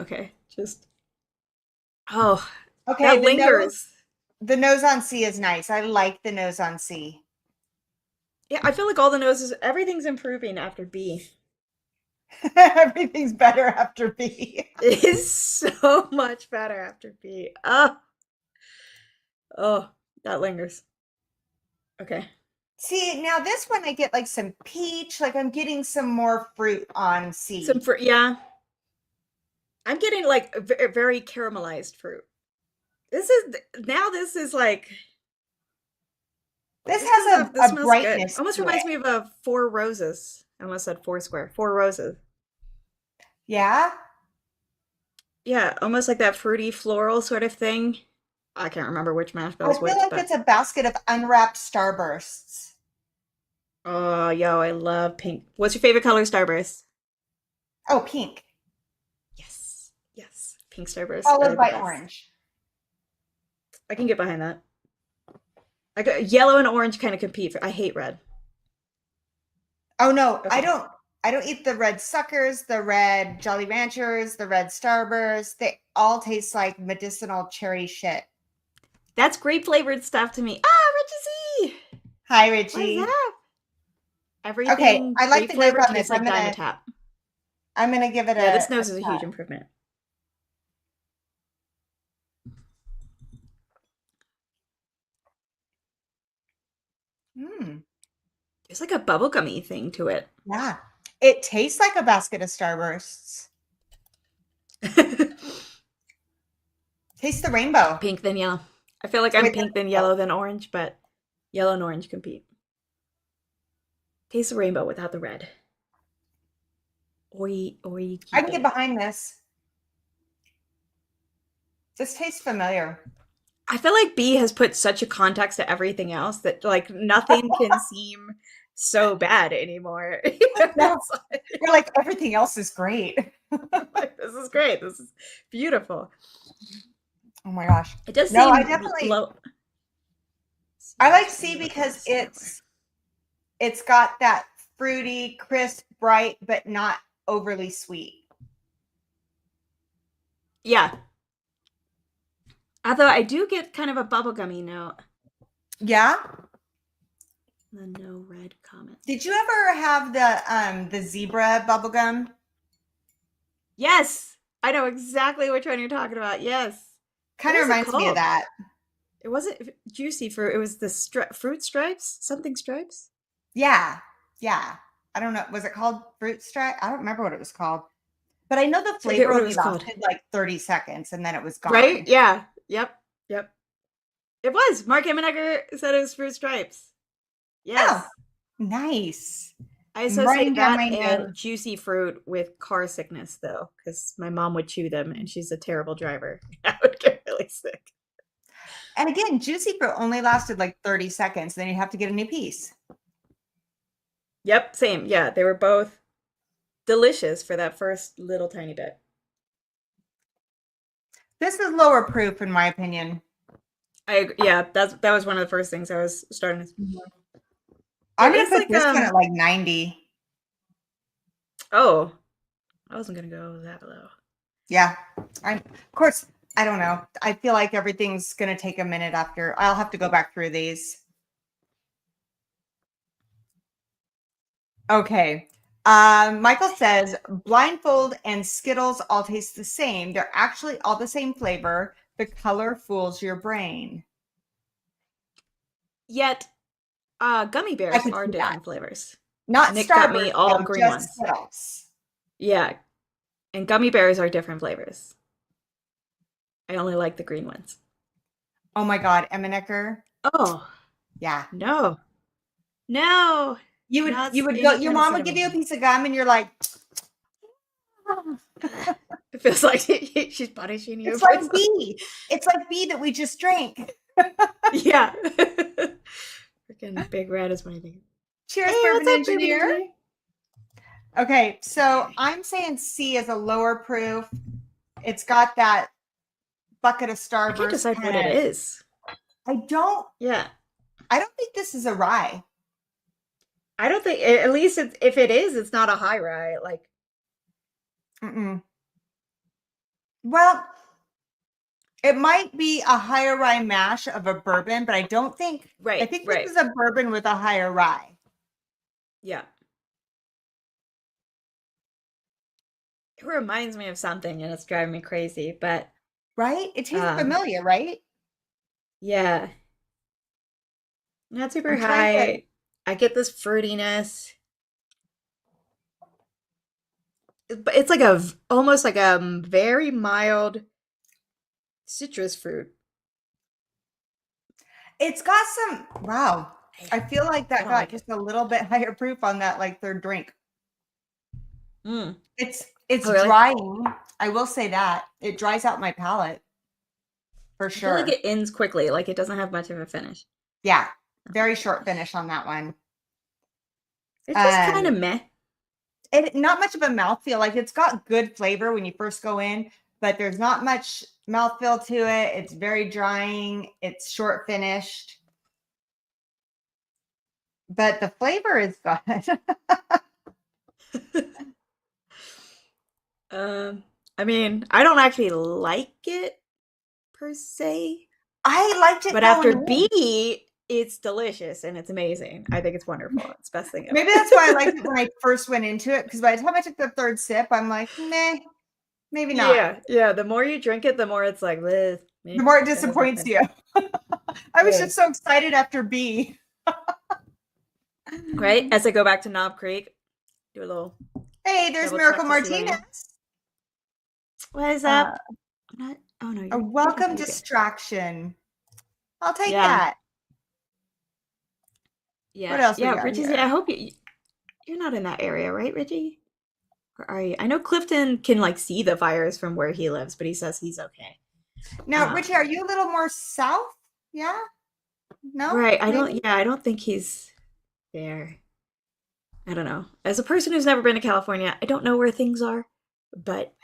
[SPEAKER 2] Okay, just. Oh,
[SPEAKER 1] okay.
[SPEAKER 2] That lingers.
[SPEAKER 1] The nose on C is nice. I like the nose on C.
[SPEAKER 2] Yeah, I feel like all the noses, everything's improving after B.
[SPEAKER 1] Everything's better after B.
[SPEAKER 2] It is so much better after B. Oh, that lingers. Okay.
[SPEAKER 1] See, now this one I get like some peach, like I'm getting some more fruit on C.
[SPEAKER 2] Some fruit, yeah. I'm getting like very caramelized fruit. This is like.
[SPEAKER 1] This has a brightness.
[SPEAKER 2] Good. Almost reminds me of a Four Roses. I almost said Foursquare. Four Roses.
[SPEAKER 1] Yeah?
[SPEAKER 2] Yeah, almost like that fruity floral sort of thing. I can't remember which mash bill is which.
[SPEAKER 1] I feel like it's a basket of unwrapped Starbursts.
[SPEAKER 2] Oh, yo, I love pink. What's your favorite color Starburst?
[SPEAKER 1] Oh, pink.
[SPEAKER 2] Yes. Pink Starburst.
[SPEAKER 1] Followed by orange.
[SPEAKER 2] I can get behind that. Yellow and orange kind of compete. I hate red.
[SPEAKER 1] Oh no, okay. I don't eat the red suckers, the red Jolly Ranchers, the red Starburst. They all taste like medicinal cherry shit.
[SPEAKER 2] That's grape flavored stuff to me. Richie C.
[SPEAKER 1] Hi, Richie.
[SPEAKER 2] What's up? Everything.
[SPEAKER 1] Okay, I like the nose on this.
[SPEAKER 2] Like Dimetapp.
[SPEAKER 1] I'm gonna give it
[SPEAKER 2] this nose is a huge improvement. There's like a bubblegummy thing to it.
[SPEAKER 1] Yeah. It tastes like a basket of Starbursts. Taste the rainbow.
[SPEAKER 2] Pink then yellow. I feel like I'm pink then yellow then orange, but yellow and orange compete. Taste the rainbow without the red. I
[SPEAKER 1] can get behind this. This tastes familiar.
[SPEAKER 2] I feel like B has put such a context to everything else that like nothing can seem so bad anymore.
[SPEAKER 1] No, you're like, everything else is great.
[SPEAKER 2] Like, this is great. This is beautiful.
[SPEAKER 1] Oh my gosh.
[SPEAKER 2] It does seem
[SPEAKER 1] I definitely I like C because it's got that fruity, crisp, bright, but not overly sweet.
[SPEAKER 2] Yeah. Although I do get kind of a bubblegummy note.
[SPEAKER 1] Yeah?
[SPEAKER 2] The no red comment.
[SPEAKER 1] Did you ever have the zebra bubblegum?
[SPEAKER 2] Yes. I know exactly which one you're talking about. Yes.
[SPEAKER 1] Kind of reminds me of that.
[SPEAKER 2] It wasn't juicy fruit. It was the fruit stripes? Something stripes?
[SPEAKER 1] Yeah. Yeah. I don't know. Was it called fruit stripe? I don't remember what it was called. But I know the flavor only lasted like 30 seconds and then it was gone.
[SPEAKER 2] Right? Yeah. Yep. It was. Mark Emmenegger said it was fruit stripes. Yes.
[SPEAKER 1] Oh, nice.
[SPEAKER 2] I associate that and juicy fruit with car sickness, though, because my mom would chew them and she's a terrible driver. I would get really sick.
[SPEAKER 1] And again, juicy fruit only lasted like 30 seconds. Then you have to get a new piece.
[SPEAKER 2] Yep, same. Yeah, they were both delicious for that first little tiny bit.
[SPEAKER 1] This is lower proof, in my opinion.
[SPEAKER 2] I agree. Yeah, that was one of the first things I was starting to.
[SPEAKER 1] I'm
[SPEAKER 2] It
[SPEAKER 1] gonna
[SPEAKER 2] is
[SPEAKER 1] put
[SPEAKER 2] like
[SPEAKER 1] this one at like 90.
[SPEAKER 2] oh, I wasn't gonna go that low.
[SPEAKER 1] Yeah. Of course, I don't know. I feel like everything's gonna take a minute after. I'll have to go back through these. Okay. Michael says blindfold and Skittles all taste the same. They're actually all the same flavor. The color fools your brain.
[SPEAKER 2] Yet, gummy
[SPEAKER 1] I
[SPEAKER 2] bears
[SPEAKER 1] could
[SPEAKER 2] are
[SPEAKER 1] see that.
[SPEAKER 2] different flavors.
[SPEAKER 1] Not
[SPEAKER 2] Nick got me
[SPEAKER 1] Starburst
[SPEAKER 2] all
[SPEAKER 1] though,
[SPEAKER 2] green
[SPEAKER 1] just
[SPEAKER 2] ones.
[SPEAKER 1] Skittles.
[SPEAKER 2] Yeah, and gummy bears are different flavors. I only like the green ones.
[SPEAKER 1] Oh my God, Emmenecker.
[SPEAKER 2] Oh,
[SPEAKER 1] Yeah.
[SPEAKER 2] no. No. Not
[SPEAKER 1] You would go,
[SPEAKER 2] any
[SPEAKER 1] your
[SPEAKER 2] kind of
[SPEAKER 1] mom would give you a
[SPEAKER 2] cinnamon.
[SPEAKER 1] piece of gum and you're like,
[SPEAKER 2] It feels like she's punishing you
[SPEAKER 1] it's
[SPEAKER 2] for
[SPEAKER 1] like
[SPEAKER 2] something.
[SPEAKER 1] B. It's like B that we just drank.
[SPEAKER 2] Yeah. Freaking Big Red is my thing.
[SPEAKER 1] Cheers,
[SPEAKER 2] Hey,
[SPEAKER 1] bourbon
[SPEAKER 2] what's up, Bourbon
[SPEAKER 1] engineer.
[SPEAKER 2] Engineer?
[SPEAKER 1] Okay, so I'm saying C is a lower proof. It's got that bucket of
[SPEAKER 2] I can't
[SPEAKER 1] Starburst
[SPEAKER 2] decide what
[SPEAKER 1] kind
[SPEAKER 2] it
[SPEAKER 1] of.
[SPEAKER 2] is.
[SPEAKER 1] I don't.
[SPEAKER 2] Yeah.
[SPEAKER 1] I don't think this is a rye.
[SPEAKER 2] I don't think, at least if it is, it's not a high rye. Like,
[SPEAKER 1] Mm-mm. Well, it might be a higher rye mash of a bourbon, but I don't think. I
[SPEAKER 2] right,
[SPEAKER 1] think this
[SPEAKER 2] right.
[SPEAKER 1] is a bourbon with a higher rye.
[SPEAKER 2] Yeah. It reminds me of something and it's driving me crazy, but
[SPEAKER 1] Right? It tastes
[SPEAKER 2] um,
[SPEAKER 1] familiar, right?
[SPEAKER 2] yeah. Not super
[SPEAKER 1] I'm trying to.
[SPEAKER 2] high. I get this fruitiness. But it's like almost like a very mild citrus fruit.
[SPEAKER 1] It's got some. Wow. I feel like
[SPEAKER 2] I
[SPEAKER 1] that
[SPEAKER 2] don't
[SPEAKER 1] got
[SPEAKER 2] like it.
[SPEAKER 1] just a little bit higher proof on that like third drink.
[SPEAKER 2] Mm.
[SPEAKER 1] It's
[SPEAKER 2] Oh, really?
[SPEAKER 1] drying. I will say that. It dries out my palate for
[SPEAKER 2] I feel like
[SPEAKER 1] sure.
[SPEAKER 2] it ends quickly, like it doesn't have much of a finish.
[SPEAKER 1] Yeah. Very short finish on that one.
[SPEAKER 2] It's just kind of
[SPEAKER 1] Um
[SPEAKER 2] meh.
[SPEAKER 1] it not much of a mouthfeel. Like it's got good flavor when you first go in, but there's not much mouthfeel to it. It's very drying. It's short finished. But the flavor is good.
[SPEAKER 2] Um, I mean, I don't actually like it per se,
[SPEAKER 1] I liked it
[SPEAKER 2] but
[SPEAKER 1] going
[SPEAKER 2] after
[SPEAKER 1] in.
[SPEAKER 2] B, it's delicious and it's amazing. I think it's wonderful. It's the best thing ever.
[SPEAKER 1] Maybe that's why I liked it when I first went into it. Because by the time I took the third sip, I'm like, meh, maybe not.
[SPEAKER 2] Yeah, yeah. The more you drink it, the more it's like, meh,
[SPEAKER 1] The more it
[SPEAKER 2] that has
[SPEAKER 1] disappoints
[SPEAKER 2] nothing.
[SPEAKER 1] you. I was
[SPEAKER 2] Yeah.
[SPEAKER 1] just so excited after B.
[SPEAKER 2] Right? As I go back to Knob Creek, do a little
[SPEAKER 1] Hey, there's
[SPEAKER 2] double
[SPEAKER 1] Miracle
[SPEAKER 2] check to see what I
[SPEAKER 1] Martinez.
[SPEAKER 2] need. What is
[SPEAKER 1] Uh,
[SPEAKER 2] up? I'm not. Oh no,
[SPEAKER 1] a
[SPEAKER 2] you're doing
[SPEAKER 1] welcome
[SPEAKER 2] pretty good.
[SPEAKER 1] distraction. I'll take
[SPEAKER 2] Yeah,
[SPEAKER 1] that. What
[SPEAKER 2] yeah,
[SPEAKER 1] else we
[SPEAKER 2] yeah.
[SPEAKER 1] got
[SPEAKER 2] Richie's. I
[SPEAKER 1] here?
[SPEAKER 2] hope you're not in that area, right, Richie? Or are you? I know Clifton can like see the fires from where he lives, but he says he's okay.
[SPEAKER 1] Now, Richie, are you a little more south? Yeah? No?
[SPEAKER 2] Right. I don't.
[SPEAKER 1] Maybe?
[SPEAKER 2] Yeah, I don't think he's there. I don't know. As a person who's never been to California, I don't know where things are, but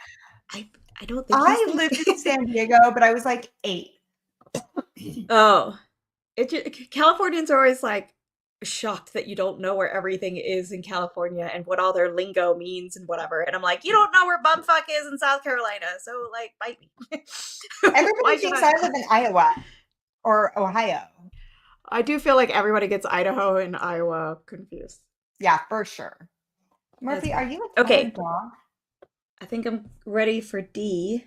[SPEAKER 2] I I don't think he's
[SPEAKER 1] I
[SPEAKER 2] there.
[SPEAKER 1] lived in San Diego, but I was like 8.
[SPEAKER 2] Oh, Californians are always like shocked that you don't know where everything is in California and what all their lingo means and whatever. And I'm like, you don't know where bumfuck is in South Carolina, so like bite me.
[SPEAKER 1] Everybody
[SPEAKER 2] Why should
[SPEAKER 1] thinks
[SPEAKER 2] I
[SPEAKER 1] I
[SPEAKER 2] know?
[SPEAKER 1] live in Iowa or Ohio.
[SPEAKER 2] I do feel like everybody gets Idaho and Iowa confused.
[SPEAKER 1] Yeah, for sure.
[SPEAKER 2] That's
[SPEAKER 1] Murphy, are
[SPEAKER 2] fine.
[SPEAKER 1] you a tired
[SPEAKER 2] Okay,
[SPEAKER 1] dog?
[SPEAKER 2] I think I'm ready for D.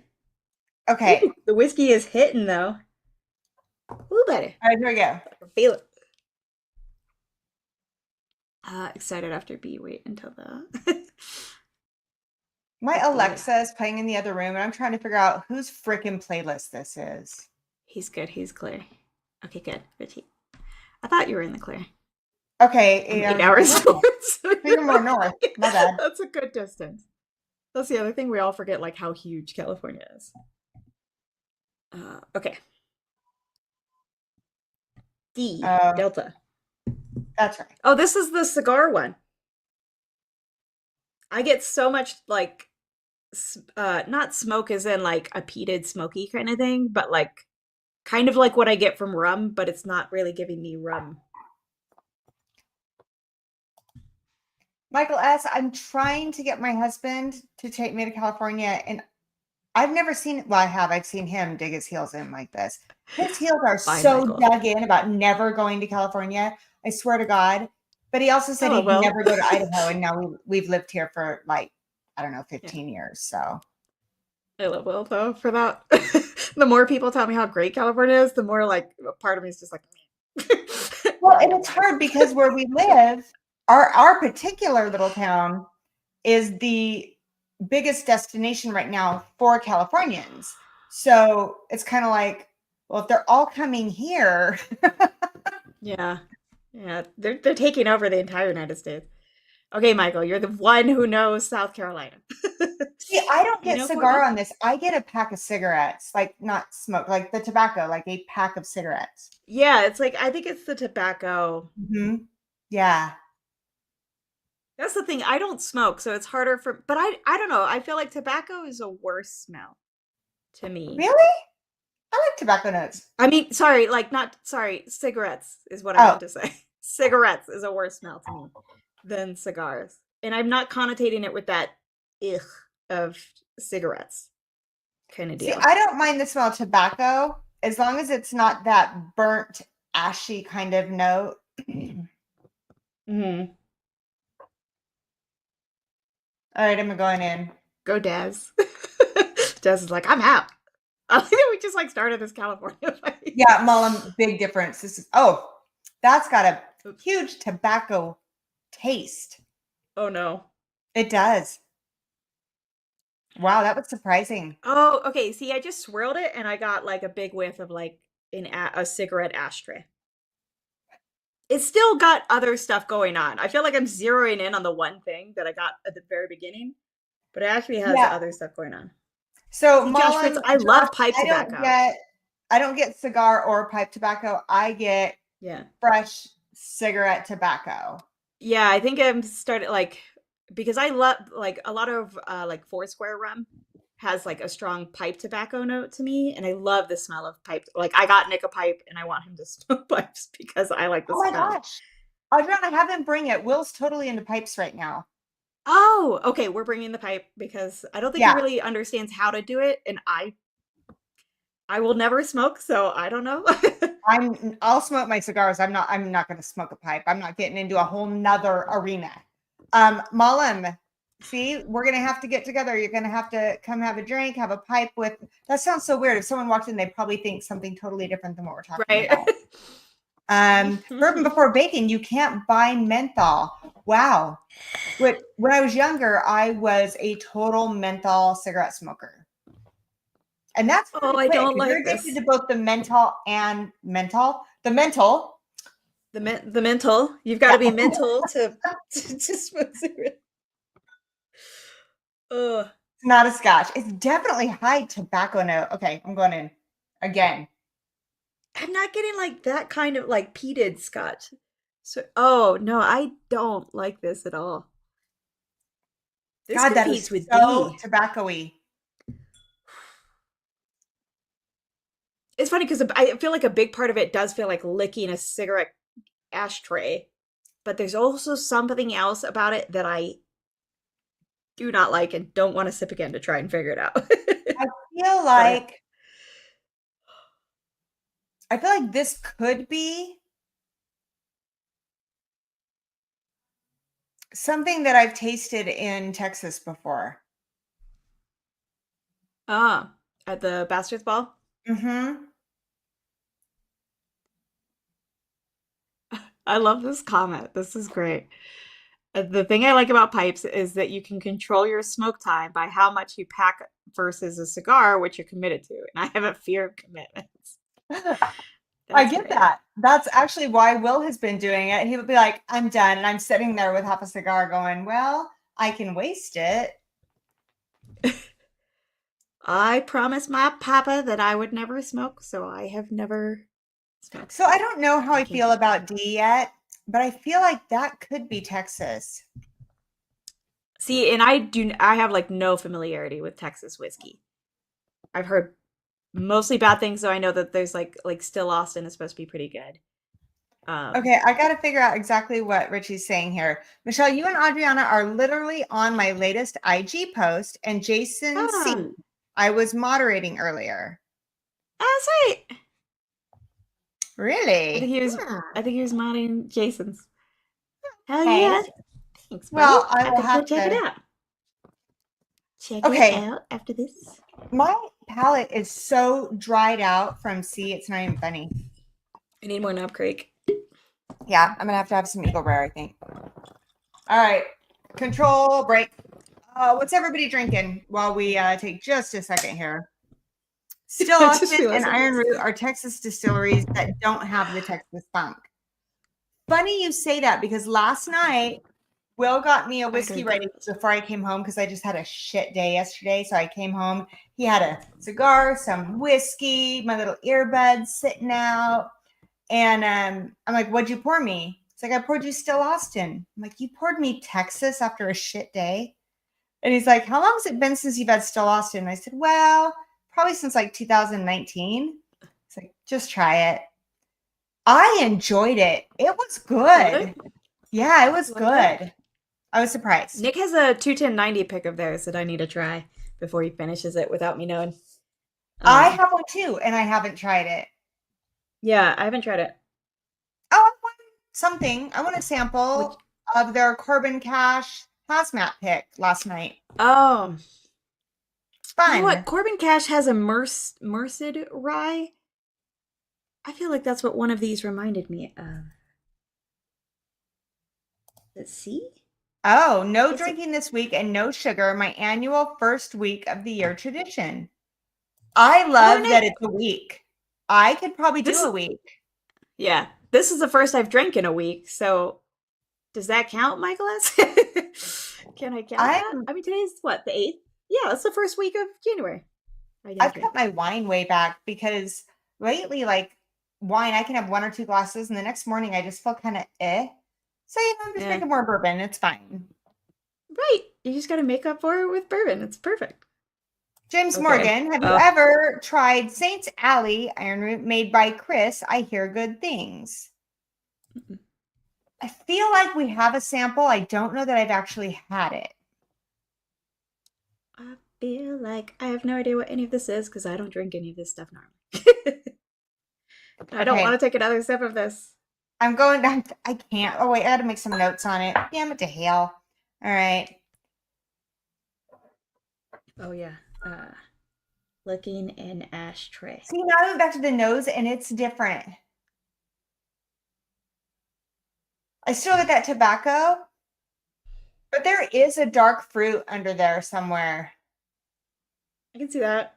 [SPEAKER 1] Okay.
[SPEAKER 2] Ooh, the whiskey is hitting though. Ooh, buddy.
[SPEAKER 1] All right, here we go.
[SPEAKER 2] I can feel it. Excited after B. Wait until the.
[SPEAKER 1] My
[SPEAKER 2] Okay.
[SPEAKER 1] Alexa is playing in the other room, and I'm trying to figure out whose freaking playlist this is.
[SPEAKER 2] He's good. He's clear. Okay, good. Richie. I thought you were in the clear.
[SPEAKER 1] Okay,
[SPEAKER 2] I'm 8 hours north.
[SPEAKER 1] You're more north. My bad.
[SPEAKER 2] That's a good distance. That's the other thing we all forget, like how huge California is. Okay. D. Delta.
[SPEAKER 1] That's right.
[SPEAKER 2] Oh, this is the cigar one. I get so much like not smoke as in like a peated smoky kind of thing, but like kind of like what I get from rum, but it's not really giving me rum.
[SPEAKER 1] Michael S., I'm trying to get my husband to take me to California, and I've never seen, well, I have. I've seen him dig his heels in like this. His heels are
[SPEAKER 2] Fine,
[SPEAKER 1] so
[SPEAKER 2] Michael.
[SPEAKER 1] dug in about never going to California. I swear to God. But he also said
[SPEAKER 2] Oh,
[SPEAKER 1] he'd
[SPEAKER 2] well.
[SPEAKER 1] never go to Idaho, and now we've lived here for like, I don't know, 15 years. So
[SPEAKER 2] I love Will though for that. The more people tell me how great California is, the more like a part of me is just like
[SPEAKER 1] well, and it's hard because where we live, our particular little town is the biggest destination right now for Californians. So it's kind of like, well, if they're all coming here.
[SPEAKER 2] Yeah. Yeah. They're taking over the entire United States. Okay, Michael, you're the one who knows South Carolina.
[SPEAKER 1] See, I don't
[SPEAKER 2] You
[SPEAKER 1] get
[SPEAKER 2] know
[SPEAKER 1] cigar
[SPEAKER 2] Portland?
[SPEAKER 1] on this. I get a pack of cigarettes, like not smoke, like the tobacco, like a pack of cigarettes.
[SPEAKER 2] Yeah, it's like I think it's the tobacco.
[SPEAKER 1] Yeah.
[SPEAKER 2] That's the thing. I don't smoke, so it's harder for but I don't know. I feel like tobacco is a worse smell to me.
[SPEAKER 1] Really? I like tobacco notes.
[SPEAKER 2] I mean, sorry, like not sorry, cigarettes is what I
[SPEAKER 1] Oh,
[SPEAKER 2] meant to say. Cigarettes is a worse smell to me than cigars. And I'm not connotating it with that ugh of cigarettes kind of
[SPEAKER 1] see,
[SPEAKER 2] deal.
[SPEAKER 1] I don't mind the smell of tobacco as long as it's not that burnt, ashy kind of note.
[SPEAKER 2] Mm-hmm.
[SPEAKER 1] All right, I'm going in.
[SPEAKER 2] Go Daz. Daz is like, I'm out. I think we just like started this California fight.
[SPEAKER 1] Yeah, Mullen, big difference. This is, oh, that's got a huge tobacco taste.
[SPEAKER 2] Oh no.
[SPEAKER 1] It does. Wow, that was surprising.
[SPEAKER 2] Oh, okay. See, I just swirled it and I got like a big whiff of like a cigarette ashtray. It's still got other stuff going on. I feel like I'm zeroing in on the one thing that I got at the very beginning, but it actually has
[SPEAKER 1] Yeah.
[SPEAKER 2] other stuff going on.
[SPEAKER 1] So
[SPEAKER 2] See, Josh Fritz, I love pipe tobacco.
[SPEAKER 1] I don't get cigar or pipe tobacco. I get fresh cigarette tobacco.
[SPEAKER 2] Yeah, I think I'm started like because I love like a lot of like Foursquare rum has like a strong pipe tobacco note to me, and I love the smell of pipe. Like I got Nick a pipe, and I want him to smoke pipes because I like the smell.
[SPEAKER 1] Oh my gosh, Adriana, have him bring it. Will's totally into pipes right now.
[SPEAKER 2] Oh, okay. We're bringing the pipe because I don't think he really understands how to do it, and I will never smoke, so I don't know.
[SPEAKER 1] I'll smoke my cigars. I'm not going to smoke a pipe. I'm not getting into a whole nother arena. Mullen, see, we're going to have to get together. You're going to have to come have a drink, have a pipe with, that sounds so weird. If someone walked in, they'd probably think something totally different than what we're talking about. Bourbon before bacon, you can't buy menthol. Wow. When I was younger, I was a total menthol cigarette smoker. And that's
[SPEAKER 2] I don't like
[SPEAKER 1] you're addicted to both the menthol and menthol. The mental.
[SPEAKER 2] The mental. You've got to be mental to smoke cigarettes.
[SPEAKER 1] It's not a scotch. It's definitely high tobacco note. Okay, I'm going in again.
[SPEAKER 2] I'm not getting like that kind of like peated scotch. So, oh no, I don't like this at all.
[SPEAKER 1] This God, that is with so tobacco-y.
[SPEAKER 2] It's funny because I feel like a big part of it does feel like licking a cigarette ashtray, but there's also something else about it that I do not like and don't want to sip again to try and figure it out.
[SPEAKER 1] I feel like this could be something that I've tasted in Texas before.
[SPEAKER 2] At the Bastards Ball?
[SPEAKER 1] Mm-hmm.
[SPEAKER 2] I love this comment. This is great. The thing I like about pipes is that you can control your smoke time by how much you pack versus a cigar, which you're committed to. And I have a fear of commitments.
[SPEAKER 1] I get that. That's actually why Will has been doing it. He would be like, I'm done. And I'm sitting there with half a cigar going, well, I can waste it.
[SPEAKER 2] I promised my papa that I would never smoke, so I have never smoked.
[SPEAKER 1] So I don't know how I feel about D yet, but I feel like that could be Texas.
[SPEAKER 2] See, and I have like no familiarity with Texas whiskey. I've heard mostly bad things, so I know that there's like Still Austin is supposed to be pretty good.
[SPEAKER 1] Okay, I got to figure out exactly what Richie's saying here. Michelle, you and Adriana are literally on my latest IG post, and Jason C. I was moderating earlier.
[SPEAKER 2] That's right.
[SPEAKER 1] Really?
[SPEAKER 2] I think he was modding Jason's. Hell
[SPEAKER 1] Okay.
[SPEAKER 2] yeah. Thanks, buddy.
[SPEAKER 1] Well, I will have
[SPEAKER 2] check
[SPEAKER 1] to
[SPEAKER 2] it out. Check it out after this.
[SPEAKER 1] My palate is so dried out from C, it's not even funny.
[SPEAKER 2] I need more Knob Creek.
[SPEAKER 1] Yeah, I'm gonna have to have some Eagle Rare, I think. All right, control break. What's everybody drinking while we take just a second here? Still Austin and Iron Root are Texas distilleries that don't have the Texas funk. Funny you say that, because last night Will got me a whiskey ready before I came home, because I just had a shit day yesterday. So I came home. He had a cigar, some whiskey, my little earbuds sitting out. And I'm like, what'd you pour me? It's like, I poured you Still Austin. I'm like, you poured me Texas after a shit day? And he's like, how long has it been since you've had Still Austin? And I said, well, probably since like 2019. It's like, just try it. I enjoyed it. It was good. Yeah, it was good. I was surprised.
[SPEAKER 2] Nick has a 21090 pick of theirs that I need to try before he finishes it without me knowing.
[SPEAKER 1] I have one too, and I haven't tried it.
[SPEAKER 2] Yeah, I haven't tried it.
[SPEAKER 1] Oh, I want something. I want a sample of their Corbin Cash hazmat pick last night.
[SPEAKER 2] Oh.
[SPEAKER 1] Fun.
[SPEAKER 2] You know what? Corbin Cash has a Merced rye. I feel like that's what one of these reminded me of. Let's see.
[SPEAKER 1] Oh, no drinking this week and no sugar. My annual first week of the year tradition. I love that it's a week. I could probably do a week.
[SPEAKER 2] Yeah. This is the first I've drank in a week. So does that count, Michaelis? Can I count that? I mean, today's what, the 8th? Yeah, that's the first week of January.
[SPEAKER 1] I've cut my wine way back, because lately, like, wine, I can have 1 or 2 glasses, and the next morning I just feel kind of So, I'm just drinking more bourbon. It's fine.
[SPEAKER 2] Right. You just got to make up for it with bourbon. It's perfect.
[SPEAKER 1] James Morgan, have you ever tried Saint's Alley Iron Root made by Chris? I hear good things. I feel like we have a sample. I don't know that I've actually had it.
[SPEAKER 2] I feel like I have no idea what any of this is, because I don't drink any of this stuff normally. I don't want to take another sip of this.
[SPEAKER 1] I'm going down. I can't. Oh, wait. I got to make some notes on it. Damn it to hell. All right.
[SPEAKER 2] Oh, yeah. Looking in ashtray.
[SPEAKER 1] See, now I went back to the nose, and it's different. I still get that tobacco, but there is a dark fruit under there somewhere.
[SPEAKER 2] I can see that.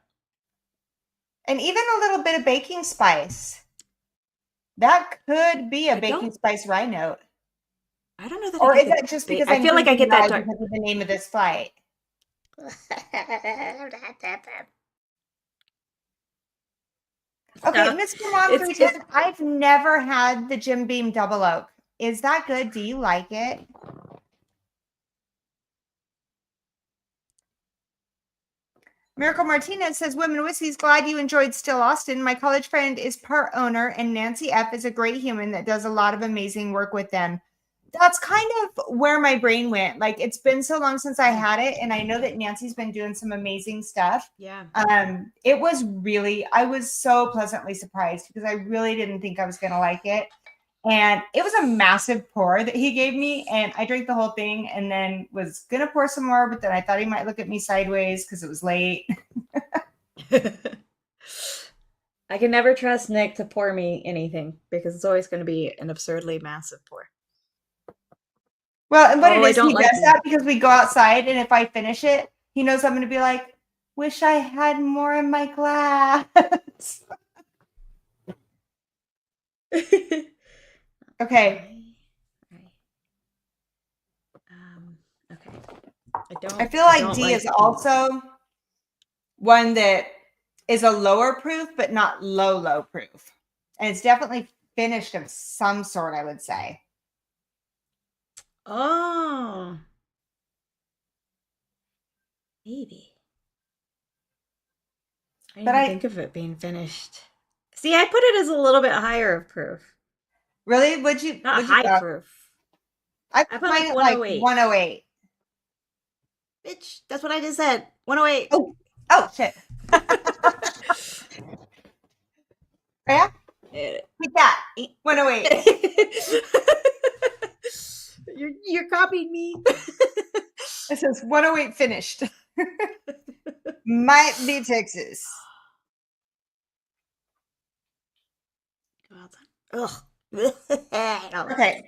[SPEAKER 1] And even a little bit of baking spice. That could be a baking spice rye note.
[SPEAKER 2] I don't know that.
[SPEAKER 1] Or is that just because
[SPEAKER 2] I feel like I get that dark
[SPEAKER 1] because of the name of this flight? Okay, Mr. Mom 3 I've never had the Jim Beam Double Oak. Is that good? Do you like it? Miracle Martinez says, Women Whiskey's glad you enjoyed Still Austin. My college friend is part owner, and Nancy F. is a great human that does a lot of amazing work with them. That's kind of where my brain went. Like, it's been so long since I had it, and I know that Nancy's been doing some amazing stuff.
[SPEAKER 2] Yeah.
[SPEAKER 1] It was really, I was so pleasantly surprised, because I really didn't think I was going to like it. And it was a massive pour that he gave me, and I drank the whole thing and then was going to pour some more, but then I thought he might look at me sideways because it was late.
[SPEAKER 2] I can never trust Nick to pour me anything, because it's always going to be an absurdly massive pour.
[SPEAKER 1] Well, and what it is, he does that because we go outside, and if I finish it, he knows I'm going to be like, wish I had more in my glass. Okay.
[SPEAKER 2] Okay.
[SPEAKER 1] I feel like D is also one that is a lower proof, but not low proof. And it's definitely finished of some sort, I would say.
[SPEAKER 2] Oh. Maybe. I didn't think of it being finished. See, I put it as a little bit higher of proof.
[SPEAKER 1] Really? Would you?
[SPEAKER 2] Not high proof.
[SPEAKER 1] I put mine at like 108.
[SPEAKER 2] Bitch, that's what I just said. 108.
[SPEAKER 1] Oh shit. Yeah? Take that. 108.
[SPEAKER 2] You're copying me.
[SPEAKER 1] It says 108 finished. Might be Texas.
[SPEAKER 2] Ugh.
[SPEAKER 1] Okay.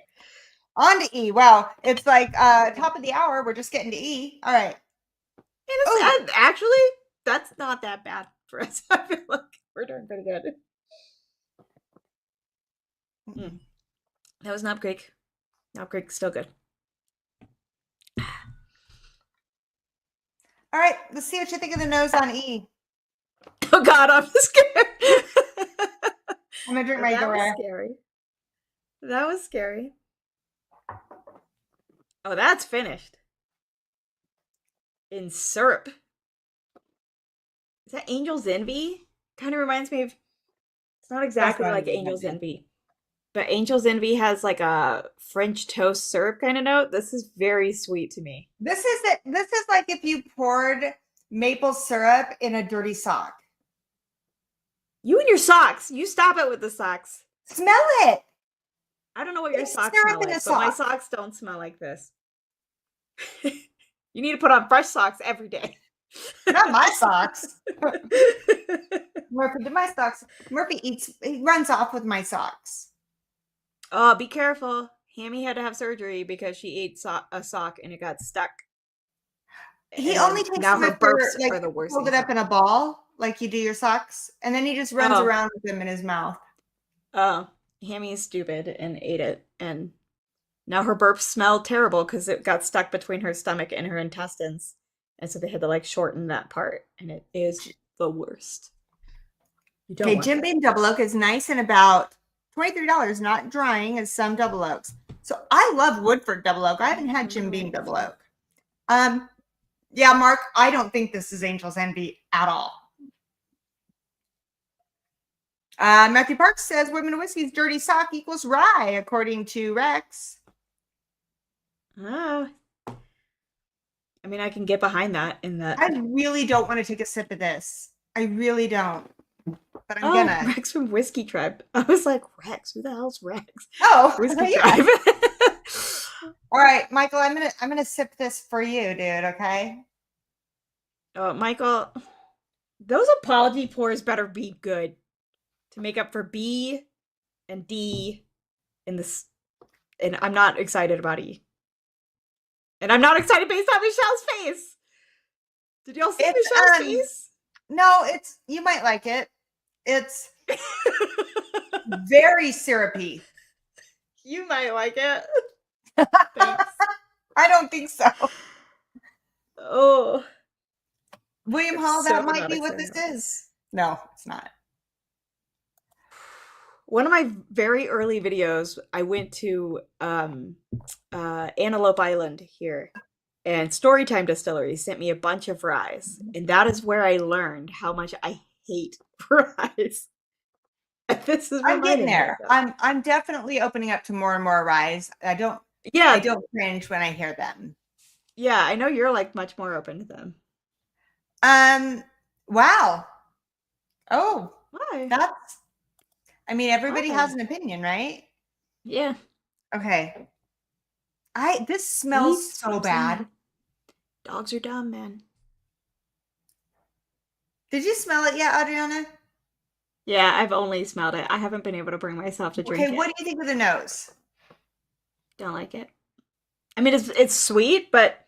[SPEAKER 1] On to E. Wow. It's like top of the hour. We're just getting to E. All right.
[SPEAKER 2] Actually, that's not that bad for us. I feel like we're doing pretty good. That was Knob Creek. Knob Creek, still good.
[SPEAKER 1] All right. Let's see what you think of the nose on E.
[SPEAKER 2] Oh, God, I'm scared.
[SPEAKER 1] I'm going to drink my Dearg.
[SPEAKER 2] That was scary. That was scary. Oh, that's finished. In syrup. Is that Angel's Envy? Kind of reminds me of... It's not exactly like Angel's Envy. But Angel's Envy has like a French toast syrup kind of note. This is very sweet to me.
[SPEAKER 1] This is it. This is like if you poured maple syrup in a dirty sock.
[SPEAKER 2] You and your socks. You stop it with the socks.
[SPEAKER 1] Smell it.
[SPEAKER 2] I don't know what your socks smell like, but my socks don't smell like this. You need to put on fresh socks every day.
[SPEAKER 1] Not my socks. Murphy, my socks. Murphy he runs off with my socks.
[SPEAKER 2] Oh, be careful. Hammy had to have surgery because she ate a sock and it got stuck.
[SPEAKER 1] He only takes them if they're like hold it up in a ball, like you do your socks, and then he just runs around with them in his mouth.
[SPEAKER 2] Oh, Hammy is stupid and ate it, and now her burps smell terrible because it got stuck between her stomach and her intestines, and so they had to like shorten that part, and it is the worst.
[SPEAKER 1] Okay, Jim Beam Double Oak is nice and about $23, not drying as some double oaks. So I love Woodford Double Oak. I haven't had Jim Beam Double Oak. Yeah, Mark, I don't think this is Angel's Envy at all. Matthew Parks says Women of Whiskey's dirty sock equals rye, according to Rex.
[SPEAKER 2] Oh. I mean, I can get behind that in that.
[SPEAKER 1] I really don't want to take a sip of this. I really don't. But I'm gonna.
[SPEAKER 2] Rex from Whiskey Tribe. I was like, Rex? Who the hell's Rex?
[SPEAKER 1] Oh,
[SPEAKER 2] Whiskey Tribe.
[SPEAKER 1] All right, Michael, I'm gonna sip this for you, dude, okay?
[SPEAKER 2] Oh, Michael, those apology pours better be good to make up for B and D in this. And I'm not excited about E. And I'm not excited based on Michelle's face. Did y'all see Michelle's face?
[SPEAKER 1] No, you might like it. It's very syrupy.
[SPEAKER 2] You might like it.
[SPEAKER 1] Thanks. I don't think so.
[SPEAKER 2] Oh.
[SPEAKER 1] William Hall, that might be what this is. No, it's not.
[SPEAKER 2] One of my very early videos, I went to Antelope Island here, and Storytime Distillery sent me a bunch of ryes, and that is where I learned how much I hate ryes. This is
[SPEAKER 1] I'm getting there. I'm definitely opening up to more and more ryes. I don't cringe when I hear them.
[SPEAKER 2] Yeah, I know you're like much more open to them.
[SPEAKER 1] Wow. Oh,
[SPEAKER 2] why?
[SPEAKER 1] Everybody has an opinion, right?
[SPEAKER 2] Yeah.
[SPEAKER 1] Okay. This smells so bad.
[SPEAKER 2] Dogs are dumb, man.
[SPEAKER 1] Did you smell it yet, Adriana?
[SPEAKER 2] Yeah, I've only smelled it. I haven't been able to bring myself to drink it.
[SPEAKER 1] Okay, what do you think of the nose?
[SPEAKER 2] Don't like it. I mean, it's sweet, but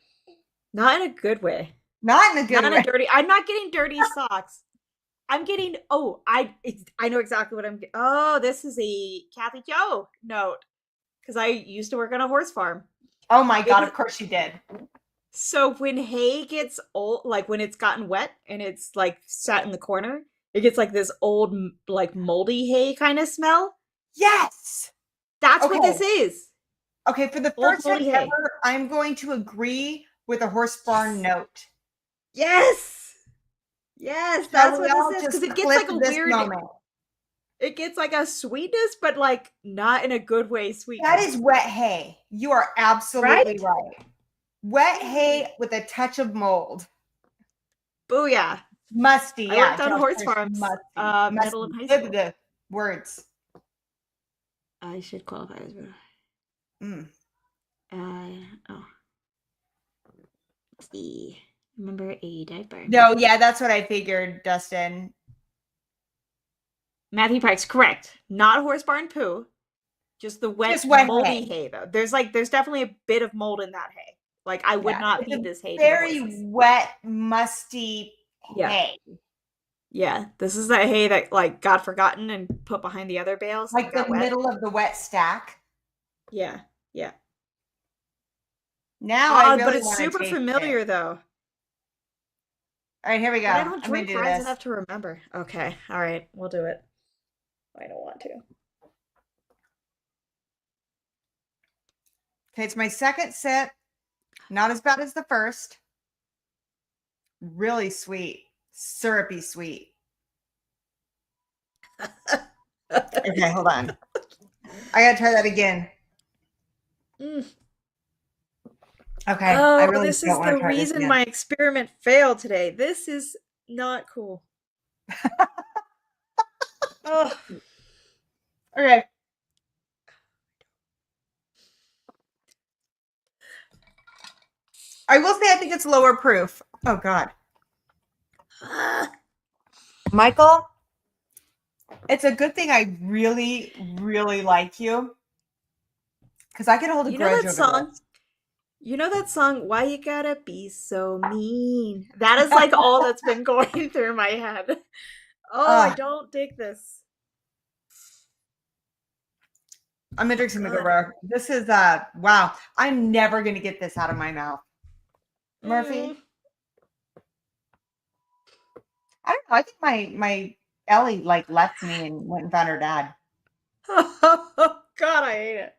[SPEAKER 2] not in a good way.
[SPEAKER 1] Not in a good way.
[SPEAKER 2] Dirty. I'm not getting dirty socks. I'm getting. Oh, I know exactly what I'm getting. Oh, this is a Kathy Joe note because I used to work on a horse farm.
[SPEAKER 1] Oh my God! Of course you did.
[SPEAKER 2] So when hay gets old, like when it's gotten wet and it's like sat in the corner, it gets like this old, like moldy hay kind of smell.
[SPEAKER 1] Yes,
[SPEAKER 2] that's what this is.
[SPEAKER 1] Okay, for the first time ever, I'm going to agree with a horse barn note.
[SPEAKER 2] Yes. Yes,
[SPEAKER 1] Shall
[SPEAKER 2] that's
[SPEAKER 1] we
[SPEAKER 2] what this
[SPEAKER 1] all
[SPEAKER 2] is.
[SPEAKER 1] just
[SPEAKER 2] Because it gets
[SPEAKER 1] clip
[SPEAKER 2] like a
[SPEAKER 1] this
[SPEAKER 2] weird,
[SPEAKER 1] moment?
[SPEAKER 2] it gets like a sweetness, but like not in a good way
[SPEAKER 1] That
[SPEAKER 2] sweetness.
[SPEAKER 1] is wet hay. You are absolutely right. Wet hay with a touch of mold.
[SPEAKER 2] Booyah.
[SPEAKER 1] Musty,
[SPEAKER 2] I
[SPEAKER 1] yeah.
[SPEAKER 2] worked on
[SPEAKER 1] Josh
[SPEAKER 2] horse
[SPEAKER 1] Hirsch,
[SPEAKER 2] farms,
[SPEAKER 1] musty.
[SPEAKER 2] middle and
[SPEAKER 1] Musty.
[SPEAKER 2] high
[SPEAKER 1] Good with
[SPEAKER 2] school.
[SPEAKER 1] the words.
[SPEAKER 2] I should qualify as well.
[SPEAKER 1] Mm.
[SPEAKER 2] Oh. Let's see. Remember a dive bar.
[SPEAKER 1] No, yeah, that's what I figured, Dustin.
[SPEAKER 2] Matthew Pike's correct. Not horse barn poo. Just the wet, moldy hay, though. There's definitely a bit of mold in that hay. Like I would not feed this hay to the horses.
[SPEAKER 1] Very wet, musty hay.
[SPEAKER 2] Yeah, this is that hay that like got forgotten and put behind the other bales.
[SPEAKER 1] Like the middle of the wet stack.
[SPEAKER 2] Yeah, yeah.
[SPEAKER 1] Now I really
[SPEAKER 2] but it's
[SPEAKER 1] want to
[SPEAKER 2] super
[SPEAKER 1] taste
[SPEAKER 2] familiar
[SPEAKER 1] it.
[SPEAKER 2] though.
[SPEAKER 1] All right, here we go.
[SPEAKER 2] But I don't
[SPEAKER 1] I'm gonna
[SPEAKER 2] drink
[SPEAKER 1] do
[SPEAKER 2] rise
[SPEAKER 1] this.
[SPEAKER 2] enough to remember. Okay, all right, we'll do it. I don't want to.
[SPEAKER 1] Okay, it's my second sip. Not as bad as the first. Really sweet, syrupy sweet. Okay, hold on. I gotta try that again.
[SPEAKER 2] Mm.
[SPEAKER 1] Okay.
[SPEAKER 2] Oh,
[SPEAKER 1] I really
[SPEAKER 2] this
[SPEAKER 1] don't
[SPEAKER 2] is
[SPEAKER 1] want to
[SPEAKER 2] the
[SPEAKER 1] try this
[SPEAKER 2] reason
[SPEAKER 1] again.
[SPEAKER 2] my experiment failed today. This is not cool. Oh.
[SPEAKER 1] Okay. I will say I think it's lower proof. Oh God. Michael, it's a good thing I really, really like you. Because I could hold a grudge over this.
[SPEAKER 2] You know that song, Why You Gotta Be So Mean? That is like all that's been going through my head. Oh, I don't dig this.
[SPEAKER 1] I'm gonna drink some Migo. This is wow. I'm never gonna get this out of my mouth. Murphy. I don't know. I think my Ellie like left me and went and found her dad.
[SPEAKER 2] Oh God, I hate it.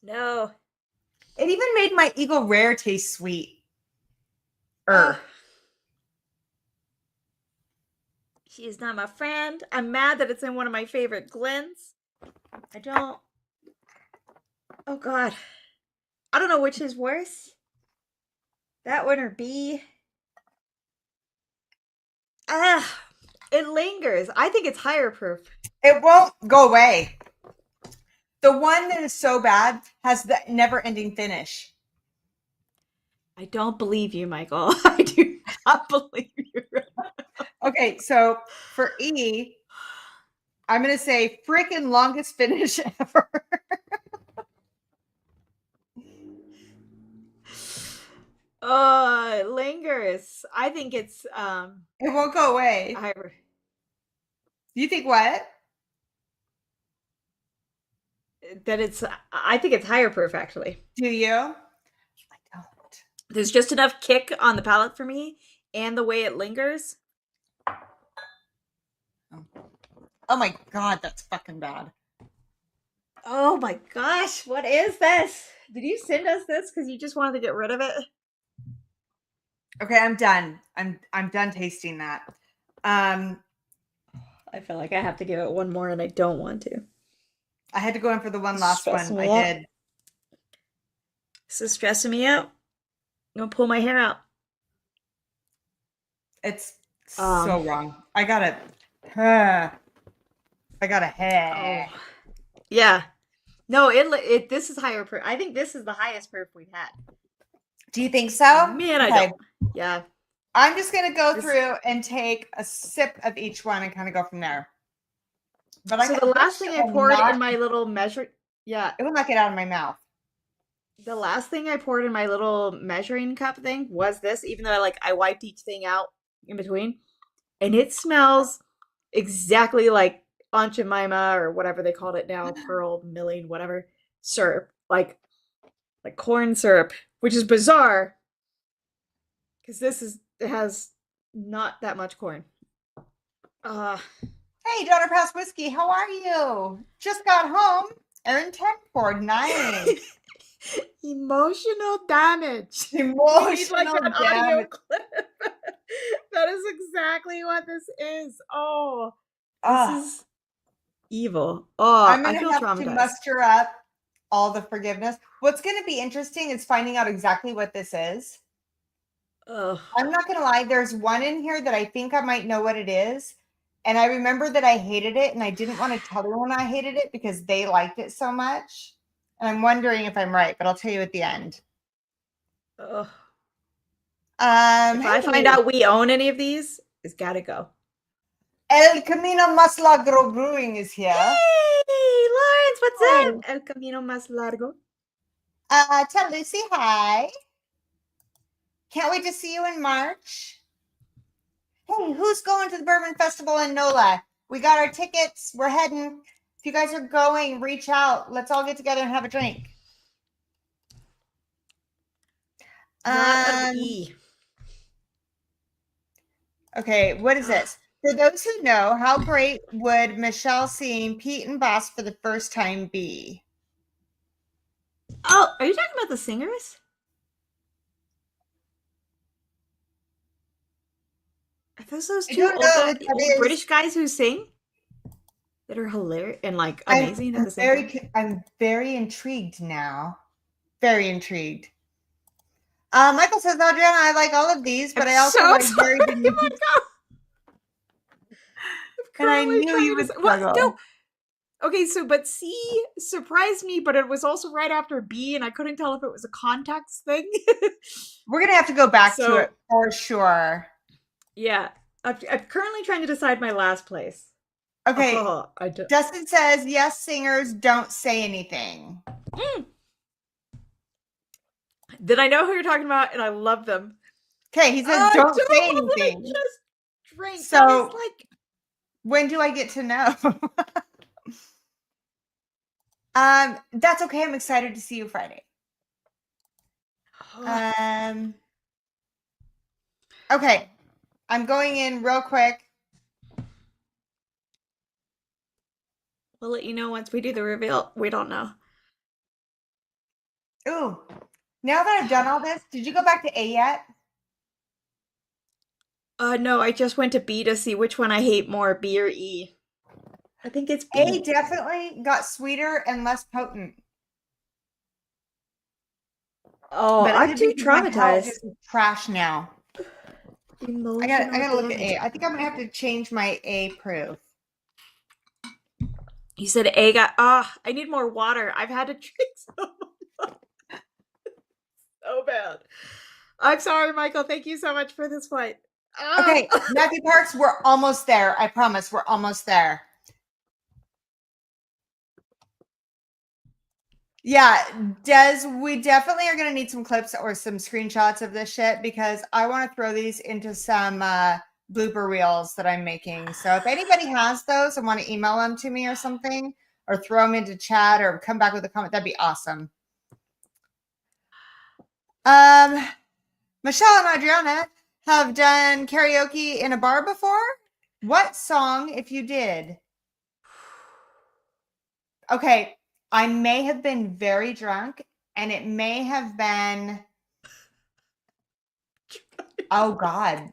[SPEAKER 2] No.
[SPEAKER 1] It even made my Eagle Rare taste sweet.
[SPEAKER 2] She is not my friend. I'm mad that it's in one of my favorite Glens. I don't. Oh God. I don't know which is worse. That one or B. It lingers. I think it's higher proof.
[SPEAKER 1] It won't go away. The one that is so bad has the never-ending finish.
[SPEAKER 2] I don't believe you, Michael. I do not believe you.
[SPEAKER 1] Okay, so for E, I'm going to say freaking longest finish ever.
[SPEAKER 2] It lingers. I think it's
[SPEAKER 1] it won't go away.
[SPEAKER 2] Higher.
[SPEAKER 1] Do you think what?
[SPEAKER 2] That it's I think it's higher proof actually.
[SPEAKER 1] Do you? I
[SPEAKER 2] don't. There's just enough kick on the palate for me and the way it lingers.
[SPEAKER 1] Oh my God, that's fucking bad.
[SPEAKER 2] Oh my gosh, what is this? Did you send us this because you just wanted to get rid of it?
[SPEAKER 1] Okay, I'm done. I'm done tasting that.
[SPEAKER 2] I feel like I have to give it one more and I don't want to.
[SPEAKER 1] I had to go in for the one last one. I did.
[SPEAKER 2] This is stressing me out. I'm gonna pull my hair out.
[SPEAKER 1] It's so wrong. I got a hair.
[SPEAKER 2] Oh. Yeah. No, this is higher proof. I think this is the highest proof we've had.
[SPEAKER 1] Do you think so?
[SPEAKER 2] Man, I don't. Yeah.
[SPEAKER 1] I'm just gonna go through and take a sip of each one and kind of go from there. But
[SPEAKER 2] so the last thing I poured in my little measure,
[SPEAKER 1] it will not get out of my mouth.
[SPEAKER 2] The last thing I poured in my little measuring cup thing was this, even though I wiped each thing out in between, and it smells exactly like Aunt Jemima or whatever they called it now, pearl milling, whatever syrup, like corn syrup, which is bizarre because it has not that much corn.
[SPEAKER 1] Hey, Donner Pass Whiskey, how are you? Just got home. Erin 10 poured. Nice.
[SPEAKER 2] Emotional damage.
[SPEAKER 1] Emotional
[SPEAKER 2] We need like an audio clip. That is exactly what this is. Oh, this is evil. Oh,
[SPEAKER 1] I'm
[SPEAKER 2] I
[SPEAKER 1] gonna
[SPEAKER 2] feel
[SPEAKER 1] have
[SPEAKER 2] traumatized.
[SPEAKER 1] to muster up all the forgiveness. What's gonna be interesting is finding out exactly what this is.
[SPEAKER 2] Ugh.
[SPEAKER 1] I'm not gonna lie, there's one in here that I think I might know what it is. And I remember that I hated it and I didn't want to tell everyone I hated it because they liked it so much. And I'm wondering if I'm right, but I'll tell you at the end.
[SPEAKER 2] Ugh.
[SPEAKER 1] If
[SPEAKER 2] I find out we own any of these, it's gotta go.
[SPEAKER 1] El Camino Más Largo Brewing is here.
[SPEAKER 2] Hey, Lawrence, what's up? El Camino Más Largo.
[SPEAKER 1] Tell Lucy hi. Can't wait to see you in March. Hey, who's going to the Bourbon Festival in NOLA? We got our tickets. We're heading. If you guys are going, reach out. Let's all get together and have a drink.
[SPEAKER 2] Lot of E.
[SPEAKER 1] Okay, what is this? For those who know, how great would Michelle seeing Pete and Boss for the first time be?
[SPEAKER 2] Oh, are you talking about the singers? Are those two old British guys who sing that are hilarious and like amazing at the same time?
[SPEAKER 1] I'm very intrigued now. Very intrigued. Michael says, Adriana, I like all of these, but I also like very good. And I knew you would struggle.
[SPEAKER 2] No. Okay, but C surprised me, but it was also right after B, and I couldn't tell if it was a context thing.
[SPEAKER 1] We're gonna have to go back to it for sure.
[SPEAKER 2] Yeah, I'm currently trying to decide my last place.
[SPEAKER 1] Okay, Dustin says, yes, singers don't say anything.
[SPEAKER 2] Then I know who you're talking about, and I love them.
[SPEAKER 1] Okay, he says, don't say anything.
[SPEAKER 2] Just drink.
[SPEAKER 1] So, when do I get to know? That's okay. I'm excited to see you Friday. Okay, I'm going in real quick.
[SPEAKER 2] We'll let you know once we do the reveal. We don't know.
[SPEAKER 1] Ooh, now that I've done all this, did you go back to A yet?
[SPEAKER 2] No, I just went to B to see which one I hate more, B or E. I think it's B.
[SPEAKER 1] A definitely got sweeter and less potent.
[SPEAKER 2] Oh, but I'm too traumatized.
[SPEAKER 1] Trash now. I gotta look at A. I think I'm gonna have to change my A proof.
[SPEAKER 2] You said A got. I need more water. I've had to drink so bad. I'm sorry, Michael. Thank you so much for this fight.
[SPEAKER 1] Okay, Matthew Parks, we're almost there. I promise, we're almost there. Yeah, we definitely are going to need some clips or some screenshots of this shit because I want to throw these into some blooper reels that I'm making. So if anybody has those and want to email them to me or something, or throw them into chat or come back with a comment, that'd be awesome. Michelle and Adriana have done karaoke in a bar before. What song, if you did? Okay. I may have been very drunk and it may have been, oh God,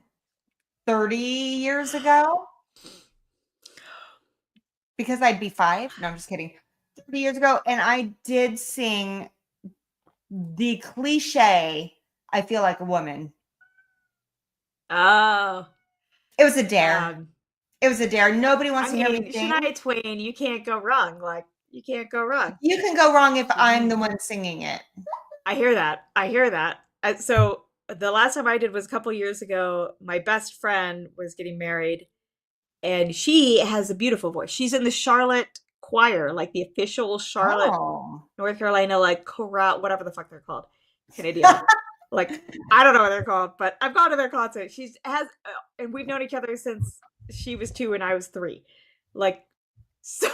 [SPEAKER 1] 30 years ago. Because I'd be 5. No, I'm just kidding. 30 years ago. And I did sing the cliche, I feel like a woman.
[SPEAKER 2] Oh.
[SPEAKER 1] It was a dare. It was a dare. Nobody wants to hear me sing.
[SPEAKER 2] Shania Twain, you can't go wrong. Like, you can't go wrong.
[SPEAKER 1] You can go wrong if I'm the one singing it.
[SPEAKER 2] I hear that. So the last time I did was a couple years ago. My best friend was getting married, and she has a beautiful voice. She's in the Charlotte choir, like the official Charlotte, North Carolina, like chorale, whatever the fuck they're called, Canadian. Like, I don't know what they're called, but I've gone to their concert. And we've known each other since she was 2 and I was 3. Like, so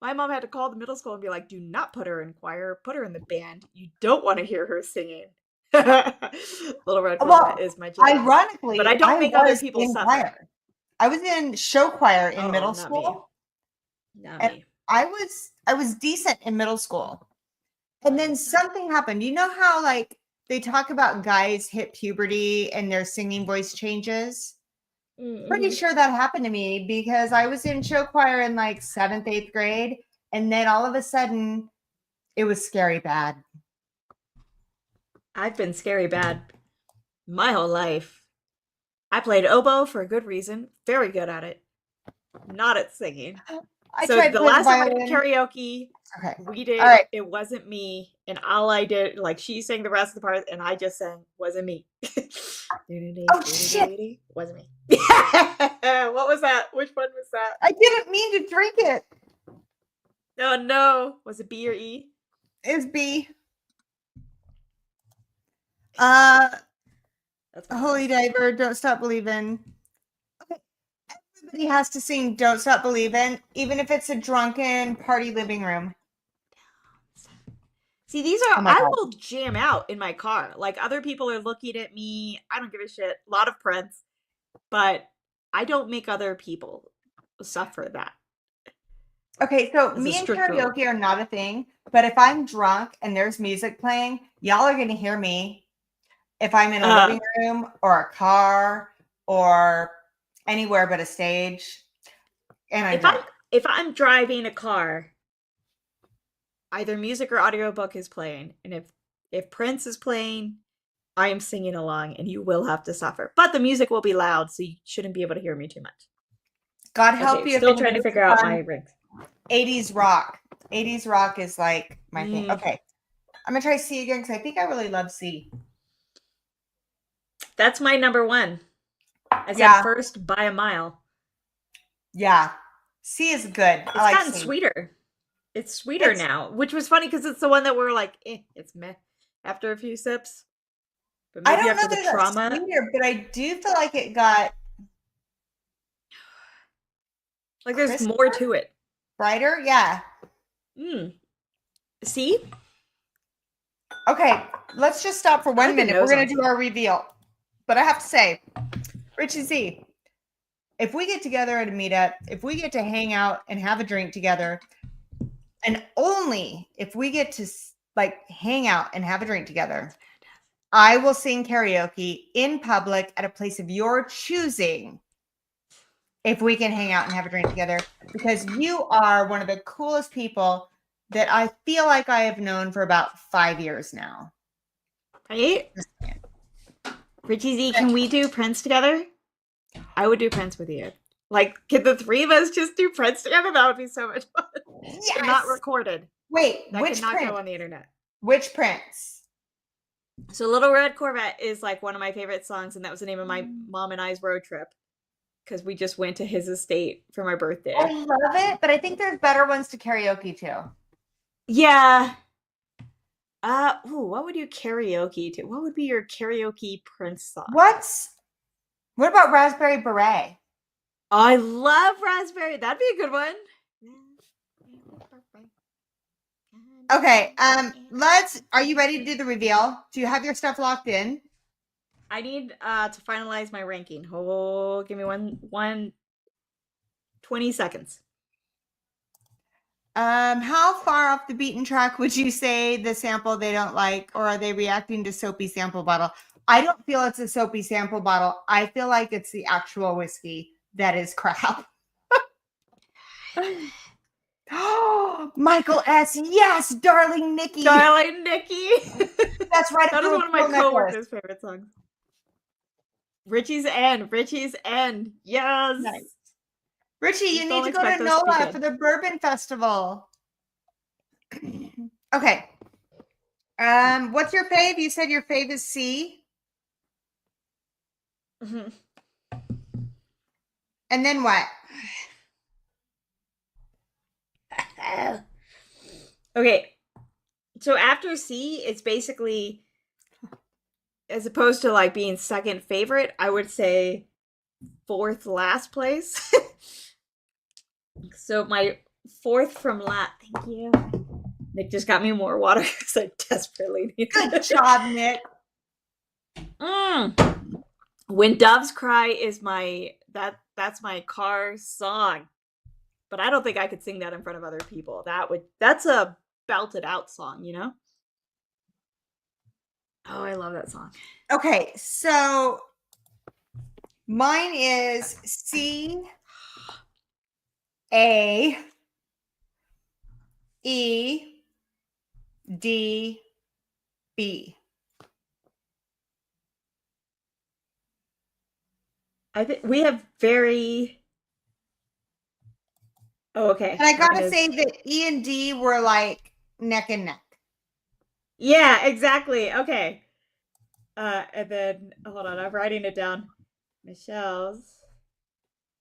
[SPEAKER 2] my mom had to call the middle school and be like, do not put her in choir, put her in the band. You don't want to hear her singing. Little Red Corvette is my jam.
[SPEAKER 1] Ironically,
[SPEAKER 2] but I don't make other people suffer.
[SPEAKER 1] Choir. I was in show choir in middle school.
[SPEAKER 2] Not me.
[SPEAKER 1] I was decent in middle school. And then something happened. You know how like they talk about guys hit puberty and their singing voice changes? Pretty sure that happened to me because I was in show choir in like 7th, 8th grade. And then all of a sudden it was scary bad.
[SPEAKER 2] I've been scary bad my whole life. I played oboe for a good reason. Very good at it. Not at singing.
[SPEAKER 1] I
[SPEAKER 2] So
[SPEAKER 1] tried
[SPEAKER 2] the
[SPEAKER 1] playing
[SPEAKER 2] last time I did
[SPEAKER 1] violin.
[SPEAKER 2] karaoke,
[SPEAKER 1] Okay.
[SPEAKER 2] we did
[SPEAKER 1] All right.
[SPEAKER 2] It Wasn't Me, and all I did, like, she sang the rest of the part, and I just sang Wasn't Me.
[SPEAKER 1] Oh shit!
[SPEAKER 2] Wasn't me. What was that? Which one was that?
[SPEAKER 1] I didn't mean to drink it.
[SPEAKER 2] Oh no! Was it B or E?
[SPEAKER 1] It was B. Holy Diver, Don't Stop Believing. Okay. Everybody has to sing Don't Stop Believing, even if it's a drunken party living room.
[SPEAKER 2] See, these are, I will jam out in my car. Like, other people are looking at me. I don't give a shit. A lot of Prince. But I don't make other people suffer that.
[SPEAKER 1] Okay, so me and karaoke are not a thing. But if I'm drunk and there's music playing, y'all are going to hear me. If I'm in a living room or a car or anywhere but a stage. And
[SPEAKER 2] if I'm driving a car, either music or audiobook is playing, and if Prince is playing, I am singing along, and you will have to suffer. But the music will be loud, so you shouldn't be able to hear me too much.
[SPEAKER 1] God help you.
[SPEAKER 2] Still trying to figure out my rings.
[SPEAKER 1] 80s rock. 80s rock is like my thing. Okay. I'm going to try C again because I think I really love C.
[SPEAKER 2] That's my number one. I said first by a mile.
[SPEAKER 1] Yeah. C is good.
[SPEAKER 2] It's gotten sweeter. It's sweeter now, which was funny because it's the one that we're like, it's meh after a few sips.
[SPEAKER 1] But maybe I don't after know the trauma. Sweeter, but I do feel like it got
[SPEAKER 2] like there's more to it.
[SPEAKER 1] Brighter? Yeah.
[SPEAKER 2] See?
[SPEAKER 1] Okay, let's just stop for 1 minute. We're going to do our reveal. But I have to say, Richie Z, if we get together at a meetup, if we get to hang out and have a drink together, and only if we get to like hang out and have a drink together, I will sing karaoke in public at a place of your choosing if we can hang out and have a drink together, because you are one of the coolest people that I feel like I have known for about 5 years now.
[SPEAKER 2] Right? Richie Z, can we do Prince together? I would do Prince with you. Like, could the three of us just do Prince together? That would be so much fun. Yes. But not recorded.
[SPEAKER 1] Wait,
[SPEAKER 2] that which cannot go on the internet.
[SPEAKER 1] Which Prince?
[SPEAKER 2] So Little Red Corvette is like one of my favorite songs, and that was the name of my mom and I's road trip because we just went to his estate for my birthday.
[SPEAKER 1] I love it, but I think there's better ones to karaoke too.
[SPEAKER 2] Yeah. What would you karaoke to? What would be your karaoke Prince song?
[SPEAKER 1] What about Raspberry Beret?
[SPEAKER 2] I love Raspberry. That'd be a good one.
[SPEAKER 1] Okay, are you ready to do the reveal? Do you have your stuff locked in?
[SPEAKER 2] I need to finalize my ranking. Oh, give me one 20 seconds.
[SPEAKER 1] How far off the beaten track would you say the sample they don't like, or are they reacting to soapy sample bottle? I don't feel it's a soapy sample bottle. I feel like it's the actual whiskey that is crap. Oh, Michael S. Yes, Darling Nikki.
[SPEAKER 2] Darling Nikki.
[SPEAKER 1] That's right.
[SPEAKER 2] That is one of my coworkers' favorite songs. Richie's End. Yes.
[SPEAKER 1] Nice. Richie, you need to go to NOLA for the Bourbon Festival. Okay. What's your fave? You said your fave is C.
[SPEAKER 2] Mm-hmm.
[SPEAKER 1] And then what?
[SPEAKER 2] Okay. So after C, it's basically, as opposed to like being second favorite, I would say fourth last place. So my fourth from last, thank you. Nick just got me more water because I desperately need it.
[SPEAKER 1] Good job, Nick.
[SPEAKER 2] When Doves Cry is that's my car song. But I don't think I could sing that in front of other people. That's a belted out song, you know? Oh, I love that song.
[SPEAKER 1] Okay, so mine is C A E D B.
[SPEAKER 2] I think we have very. Oh, okay.
[SPEAKER 1] And I
[SPEAKER 2] Mine
[SPEAKER 1] gotta
[SPEAKER 2] is.
[SPEAKER 1] say that E and D were like neck and neck.
[SPEAKER 2] Yeah, exactly. Okay. And then hold on, I'm writing it down. Michelle's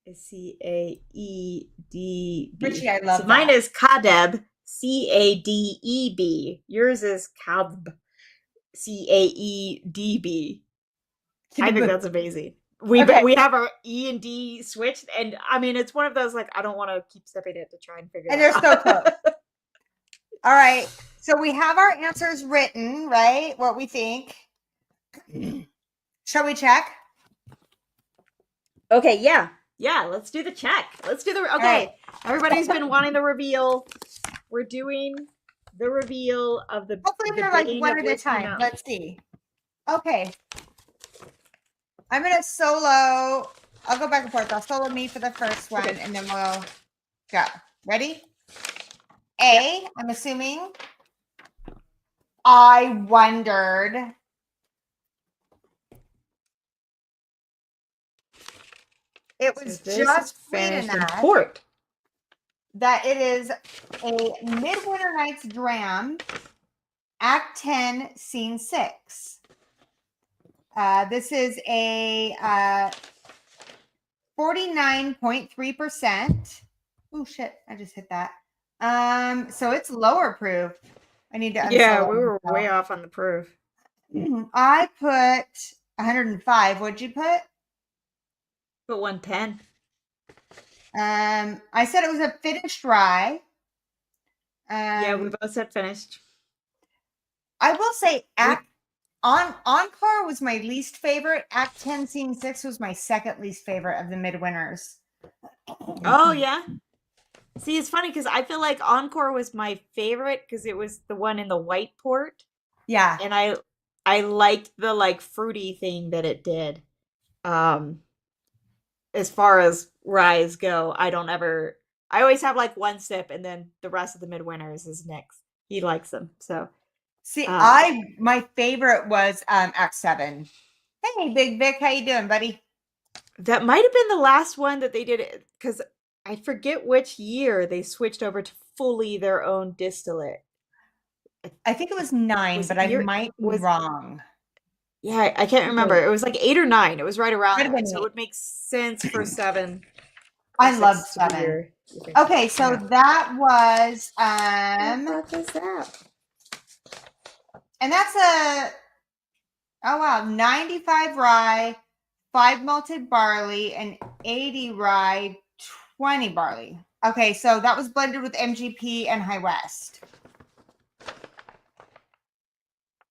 [SPEAKER 2] is
[SPEAKER 1] Richie,
[SPEAKER 2] CAEDB.
[SPEAKER 1] I
[SPEAKER 2] So
[SPEAKER 1] love
[SPEAKER 2] mine
[SPEAKER 1] that.
[SPEAKER 2] is Cadeb, CADEB. Yours is Cadb, CAEDB. I think that's amazing.
[SPEAKER 1] Okay.
[SPEAKER 2] We have our E and D switched, and I mean it's one of those like I don't want to keep stepping it to try and figure
[SPEAKER 1] And
[SPEAKER 2] that
[SPEAKER 1] they're so
[SPEAKER 2] out.
[SPEAKER 1] close. All right. So we have our answers written, right? What we think. Shall we check?
[SPEAKER 2] Okay, yeah. Yeah, let's do the check. Let's do the okay.
[SPEAKER 1] Right.
[SPEAKER 2] Everybody's been wanting the reveal. We're doing the reveal of the
[SPEAKER 1] Hopefully they're like one at a time. Let's see. Okay. I'm gonna solo. I'll go back and forth. I'll solo me for the first one, and then we'll go. Ready? A. I'm assuming. I wondered. It was just sweet enough that it is a Midwinter Nights Dram, Act 10, Scene 6. This is a 49.3%. Oh shit, I just hit that. So it's lower proof. I need to
[SPEAKER 2] Yeah, we were way off on the proof.
[SPEAKER 1] I put 105. What'd you put?
[SPEAKER 2] Put 110.
[SPEAKER 1] I said it was a finished rye.
[SPEAKER 2] Yeah, we both said finished.
[SPEAKER 1] I will say Encore was my least favorite. Act 10, Scene 6 was my second least favorite of the Midwinters.
[SPEAKER 2] Oh, yeah? See, it's funny because I feel like Encore was my favorite because it was the one in the white port.
[SPEAKER 1] Yeah.
[SPEAKER 2] And I liked the like fruity thing that it did. As far as ryes go, I always have like one sip and then the rest of the Midwinters is Nick's. He likes them. So
[SPEAKER 1] see, my favorite was Act 7. Hey, Big Vic, how you doing, buddy?
[SPEAKER 2] That might have been the last one that they did because I forget which year they switched over to fully their own distillate.
[SPEAKER 1] I think it was 9, but I might be wrong.
[SPEAKER 2] Yeah, I can't remember. It was like 8 or 9. It was right around there. So it would make sense for 7.
[SPEAKER 1] I love 7. Okay, so that was
[SPEAKER 2] what is that?
[SPEAKER 1] And that's oh wow, 95 rye, 5 malted barley, and 80 rye, 20 barley. Okay, so that was blended with MGP and High West.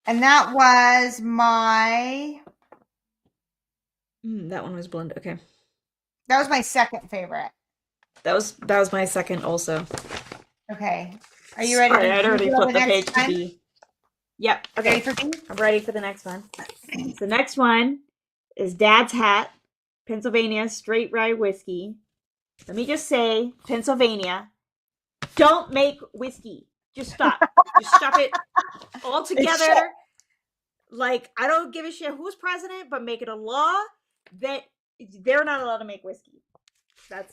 [SPEAKER 1] And that was my
[SPEAKER 2] that one was blended. Okay.
[SPEAKER 1] That was my second favorite.
[SPEAKER 2] That was my second also.
[SPEAKER 1] Okay. Are you ready?
[SPEAKER 2] I'd already flipped the page to B. Yep. Okay.
[SPEAKER 1] Ready for me?
[SPEAKER 2] I'm ready for the next one. So the next one is Dad's Hat, Pennsylvania Straight Rye Whiskey. Let me just say, Pennsylvania, don't make whiskey. Just stop. Just stop it altogether. Like, I don't give a shit who's president, but make it a law that they're not allowed to make whiskey. That's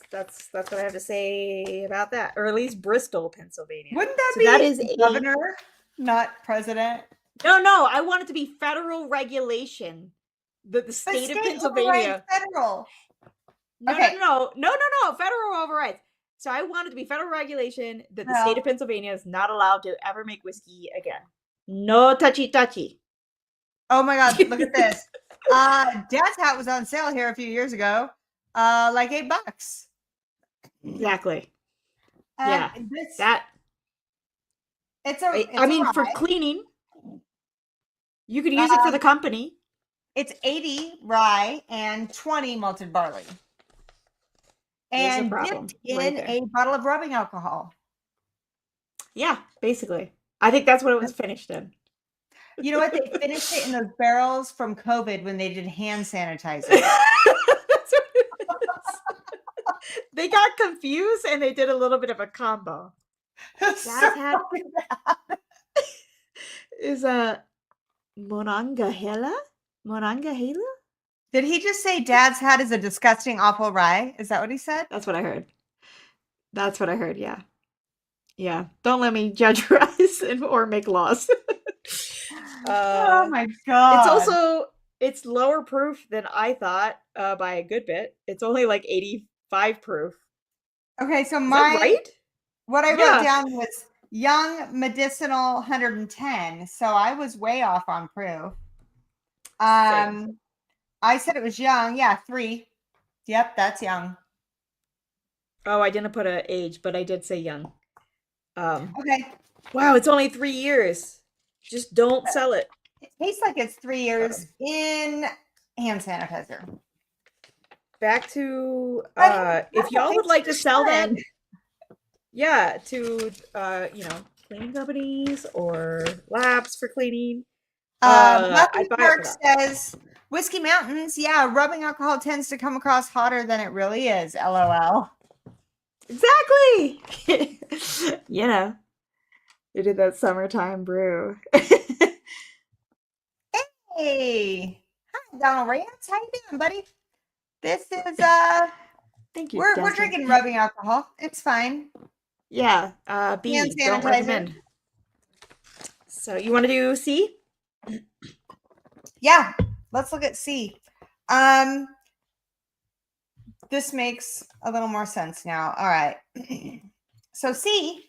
[SPEAKER 2] what I have to say about that. Or at least Bristol, Pennsylvania.
[SPEAKER 1] Wouldn't that be that is governor, not president?
[SPEAKER 2] No, I want it to be federal regulation. The state of Pennsylvania.
[SPEAKER 1] Federal.
[SPEAKER 2] No, federal overrides. So I want it to be federal regulation that the state of Pennsylvania is not allowed to ever make whiskey again. No touchy.
[SPEAKER 1] Oh my God, look at this. Dad's Hat was on sale here a few years ago. Like $8.
[SPEAKER 2] Exactly.
[SPEAKER 1] Yeah.
[SPEAKER 2] I mean, for cleaning, you could use it for the company.
[SPEAKER 1] It's 80 rye and 20 malted barley. And dipped in a bottle of rubbing alcohol.
[SPEAKER 2] Yeah, basically. I think that's what it was finished in.
[SPEAKER 1] You know what? They finished it in those barrels from COVID when they did hand sanitizer.
[SPEAKER 2] That's what it is. They got confused and they did a little bit of a combo. Dad's hat is a Monongahela? Monongahela?
[SPEAKER 1] Did he just say Dad's hat is a disgusting, awful rye? Is that what he said?
[SPEAKER 2] That's what I heard. That's what I heard, yeah. Yeah. Don't let me judge your eyes or make laws.
[SPEAKER 1] Oh my God.
[SPEAKER 2] It's lower proof than I thought by a good bit. It's only like 85 proof.
[SPEAKER 1] Okay, so
[SPEAKER 2] right?
[SPEAKER 1] What I wrote down was young medicinal 110. So I was way off on proof.
[SPEAKER 2] Same.
[SPEAKER 1] I said it was young. Yeah, 3. Yep, that's young.
[SPEAKER 2] Oh, I didn't put an age, but I did say young.
[SPEAKER 1] Okay.
[SPEAKER 2] Wow, it's only 3 years. Just don't sell it.
[SPEAKER 1] It tastes like it's 3 years in hand sanitizer.
[SPEAKER 2] Back to if y'all would like to sell that, yeah, to cleaning companies or labs for cleaning.
[SPEAKER 1] Muffin Park says Whiskey Mountains. Yeah, rubbing alcohol tends to come across hotter than it really is. LOL.
[SPEAKER 2] Exactly. They did that summertime brew.
[SPEAKER 1] Hey, hi, Donald Rance. How you doing, buddy? This is
[SPEAKER 2] Thank you.
[SPEAKER 1] We're drinking rubbing alcohol. It's fine.
[SPEAKER 2] Yeah. B. Don't recommend. So you want to do C?
[SPEAKER 1] Yeah. Let's look at C. This makes a little more sense now. All right. So C.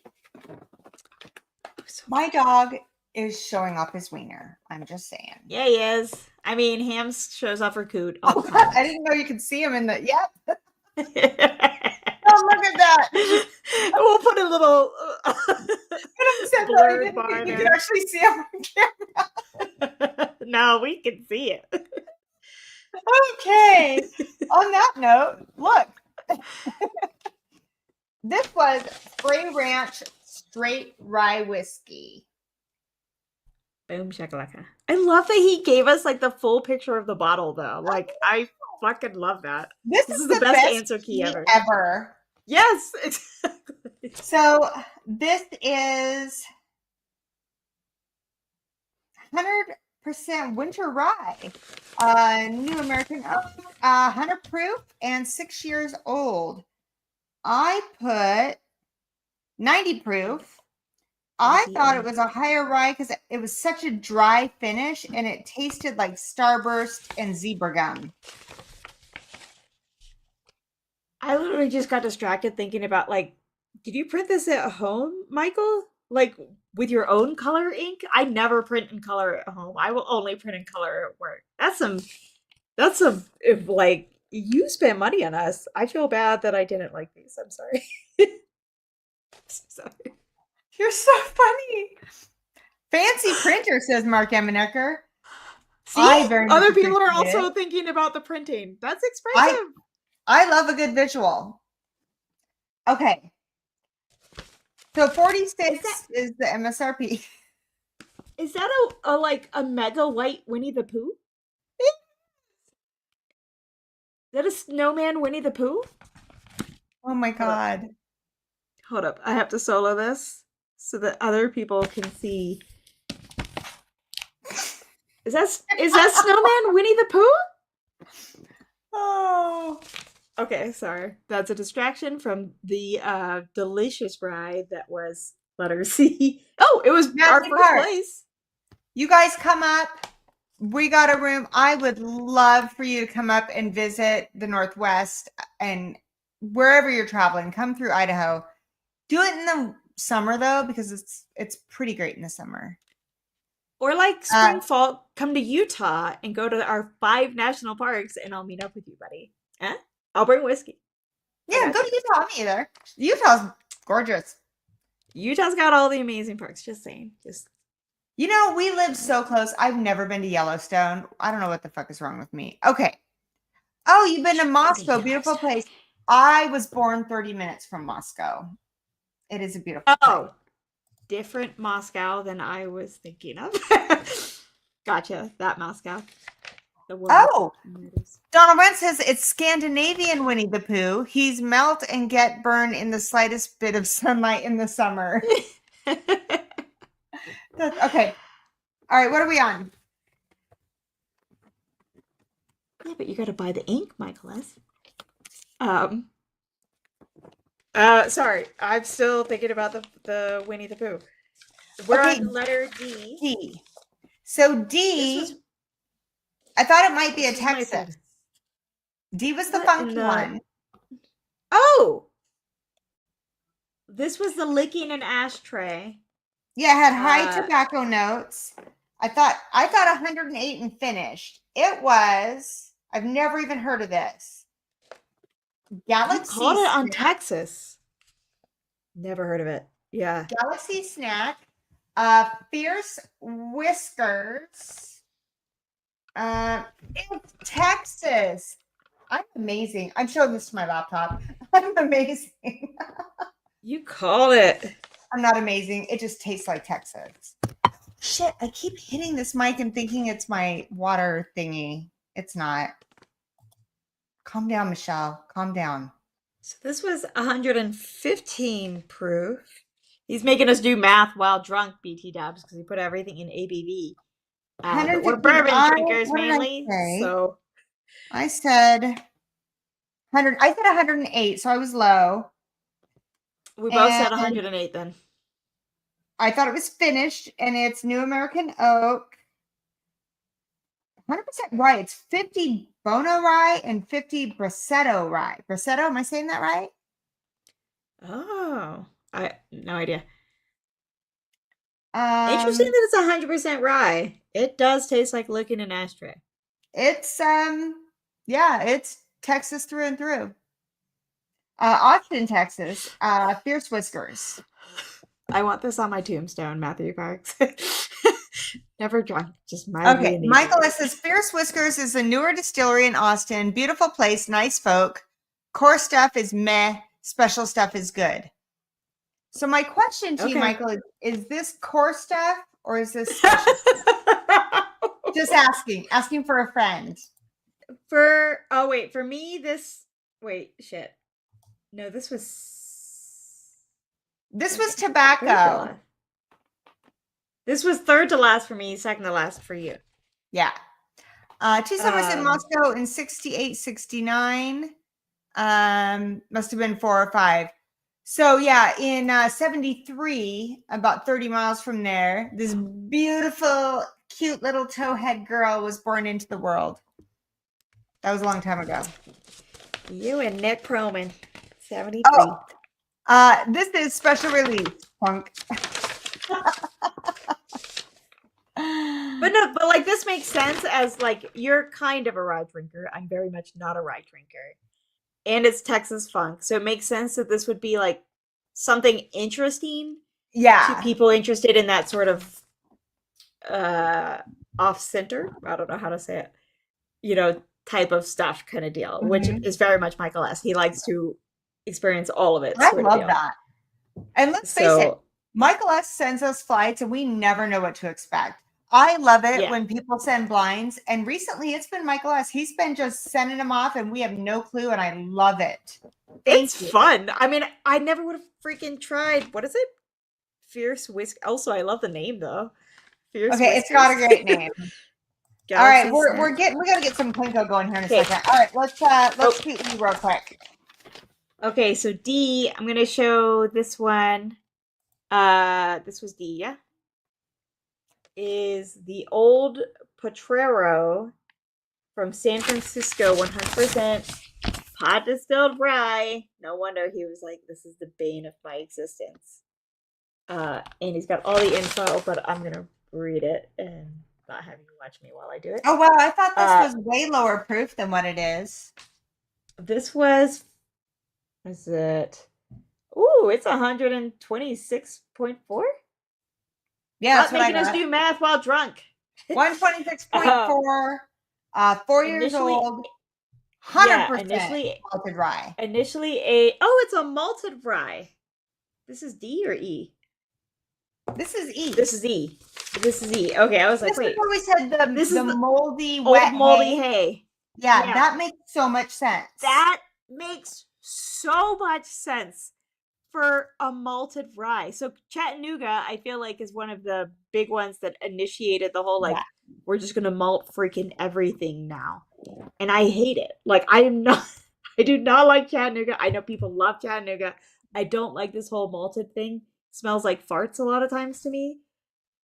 [SPEAKER 1] My dog is showing off his wiener. I'm just saying.
[SPEAKER 2] Yeah, he is. I mean, Ham shows off her coot.
[SPEAKER 1] Oh, I didn't know you could see him in the. Yep. Oh, look at that.
[SPEAKER 2] We'll put a little blurred bar
[SPEAKER 1] you
[SPEAKER 2] there.
[SPEAKER 1] can actually see him on camera.
[SPEAKER 2] No, we can see it.
[SPEAKER 1] Okay. On that note, look. This was Spray Ranch Straight Rye Whiskey.
[SPEAKER 2] Boom shakalaka. I love that he gave us like the full picture of the bottle though. Like I fucking love that.
[SPEAKER 1] This is the best answer key ever.
[SPEAKER 2] Yes, exactly.
[SPEAKER 1] So this is 100% winter rye. New American oak, 100 proof and 6 years old. I put 90 proof. I thought it was a higher rye because it was such a dry finish and it tasted like Starburst and zebra gum.
[SPEAKER 2] I literally just got distracted thinking about like, did you print this at home, Michael? Like with your own color ink? I never print in color at home. I will only print in color at work. If like you spent money on us. I feel bad that I didn't like these. I'm sorry. Sorry.
[SPEAKER 1] You're so funny. Fancy printer, says Mark Eminecker.
[SPEAKER 2] See, other people are also thinking about the printing. That's expensive.
[SPEAKER 1] I love a good visual. Okay. So 46 is the MSRP.
[SPEAKER 2] Is that a mega white Winnie the Pooh? Is that a snowman Winnie the Pooh?
[SPEAKER 1] Oh my God.
[SPEAKER 2] Hold up. I have to solo this so that other people can see. Is that snowman Winnie the Pooh?
[SPEAKER 1] Oh.
[SPEAKER 2] Okay, sorry. That's a distraction from the delicious ride that was letter C. Oh, it was our first place.
[SPEAKER 1] You guys come up. We got a room. I would love for you to come up and visit the Northwest and wherever you're traveling. Come through Idaho. Do it in the summer though, because it's pretty great in the summer.
[SPEAKER 2] Or like spring, fall, come to Utah and go to our 5 national parks, and I'll meet up with you, buddy. Eh? I'll bring whiskey.
[SPEAKER 1] Yeah, go to Utah. Me either. Utah's gorgeous.
[SPEAKER 2] Utah's got all the amazing parks. Just saying.
[SPEAKER 1] You know, we live so close. I've never been to Yellowstone. I don't know what the fuck is wrong with me. Okay. Oh, you've been to Moscow. Beautiful place. I was born 30 minutes from Moscow. It is a beautiful place.
[SPEAKER 2] Different Moscow than I was thinking of. Gotcha. That Moscow. The woman.
[SPEAKER 1] Oh, Donald Brent says it's Scandinavian Winnie the Pooh. He's melt and get burned in the slightest bit of sunlight in the summer. Okay. All right, what are we on?
[SPEAKER 2] Yeah, but you gotta buy the ink, Michaelis. Sorry, I'm still thinking about the Winnie the Pooh. We're on letter D.
[SPEAKER 1] D. So D, I thought it might be a Texas. D was the funky one.
[SPEAKER 2] Oh! This was the licking an ashtray.
[SPEAKER 1] Yeah, it had high tobacco notes. I thought 108 and finished. It was, I've never even heard of this. Galaxy.
[SPEAKER 2] You called it on Texas. Never heard of it. Yeah.
[SPEAKER 1] Galaxy Snack. Fierce Whiskers. It's Texas. I'm amazing. I'm showing this to my laptop. I'm amazing.
[SPEAKER 2] You called it.
[SPEAKER 1] I'm not amazing. It just tastes like Texas. Shit, I keep hitting this mic and thinking it's my water thingy. It's not. Calm down, Michelle. Calm down.
[SPEAKER 2] So this was 115 proof. He's making us do math while drunk, BT Dubs, because he put everything in ABV. But we're bourbon drinkers mainly, so
[SPEAKER 1] I said 100. I said 108, so I was low.
[SPEAKER 2] We both said 108 then.
[SPEAKER 1] I thought it was finished, and it's New American Oak. 100% rye. It's 50 Bono rye and 50 Brasetto rye. Brasetto, am I saying that right?
[SPEAKER 2] Oh, no idea. Interesting that it's 100% rye. It does taste like licking an ashtray.
[SPEAKER 1] It's yeah, it's Texas through and through. Austin, Texas. Fierce Whiskers.
[SPEAKER 2] I want this on my tombstone, Matthew Parks. Never drunk, just my
[SPEAKER 1] Okay, Michael says Fierce Whiskers is a newer distillery in Austin. Beautiful place, nice folk. Core stuff is meh. Special stuff is good. So my question to you, Michael, is this core stuff or is this special? Just asking for a friend.
[SPEAKER 2] For me, this shit. No, this was
[SPEAKER 1] tobacco.
[SPEAKER 2] This was third to last for me, second to last for you.
[SPEAKER 1] Yeah. 2 summers in Moscow in 68, 69. Must have been 4 or 5. So yeah, in 73, about 30 miles from there, this beautiful, cute little towhead girl was born into the world. That was a long time ago.
[SPEAKER 2] You and Nick Proman, 73.
[SPEAKER 1] Oh, this is special release, punk.
[SPEAKER 2] But like this makes sense as like you're kind of a rye drinker. I'm very much not a rye drinker. And it's Texas funk. So it makes sense that this would be like something interesting.
[SPEAKER 1] Yeah.
[SPEAKER 2] To people interested in that sort of off center. I don't know how to say it. Type of stuff kind of deal, which is very much Michael S. He likes to experience all of it.
[SPEAKER 1] I love that. And let's face it, Michael S. sends us flights and we never know what to expect. I love it when people send blinds. And recently it's been Michael S. He's been just sending them off and we have no clue. And I love it.
[SPEAKER 2] It's fun. I mean, I never would have freaking tried. What is it? Fierce Whisk. Also, I love the name though. Fierce
[SPEAKER 1] Whiskers. It's got a great name. All right, we gotta get some Plinko going here in a second. All right, let's shoot you real quick.
[SPEAKER 2] Okay, so D, I'm gonna show this one. This was D, yeah. Is the old Potrero from San Francisco, 100% pot distilled rye. No wonder he was like, "This is the bane of my existence." And he's got all the info, but I'm gonna read it and not have you watch me while I do it.
[SPEAKER 1] Oh wow, I thought this was way lower proof than what it is.
[SPEAKER 2] This was, is it? Ooh, it's 126.4.
[SPEAKER 1] Yeah,
[SPEAKER 2] not making us do math while drunk.
[SPEAKER 1] 126.4. 4 years old. 100% malted rye.
[SPEAKER 2] Initially it's a malted rye. This is D or E?
[SPEAKER 1] This is E.
[SPEAKER 2] This is E. This is E. Okay, I was like,
[SPEAKER 1] this
[SPEAKER 2] wait.
[SPEAKER 1] Is what we said
[SPEAKER 2] This
[SPEAKER 1] the
[SPEAKER 2] is the
[SPEAKER 1] moldy,
[SPEAKER 2] old
[SPEAKER 1] wet
[SPEAKER 2] moldy
[SPEAKER 1] hay.
[SPEAKER 2] hay.
[SPEAKER 1] Yeah, that makes so much sense.
[SPEAKER 2] That makes so much sense for a malted rye. So Chattanooga, I feel like, is one of the big ones that initiated the whole, like, we're just gonna malt freaking everything now. And I hate it. Like, I do not like Chattanooga. I know people love Chattanooga. I don't like this whole malted thing. It smells like farts a lot of times to me.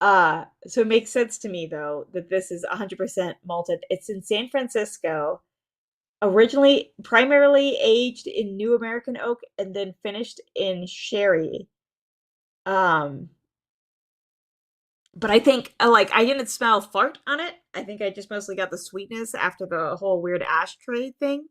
[SPEAKER 2] So it makes sense to me though that this is 100% malted. It's in San Francisco. Originally primarily aged in New American oak and then finished in sherry. But I think like I didn't smell fart on it. I think I just mostly got the sweetness after the whole weird ashtray thing.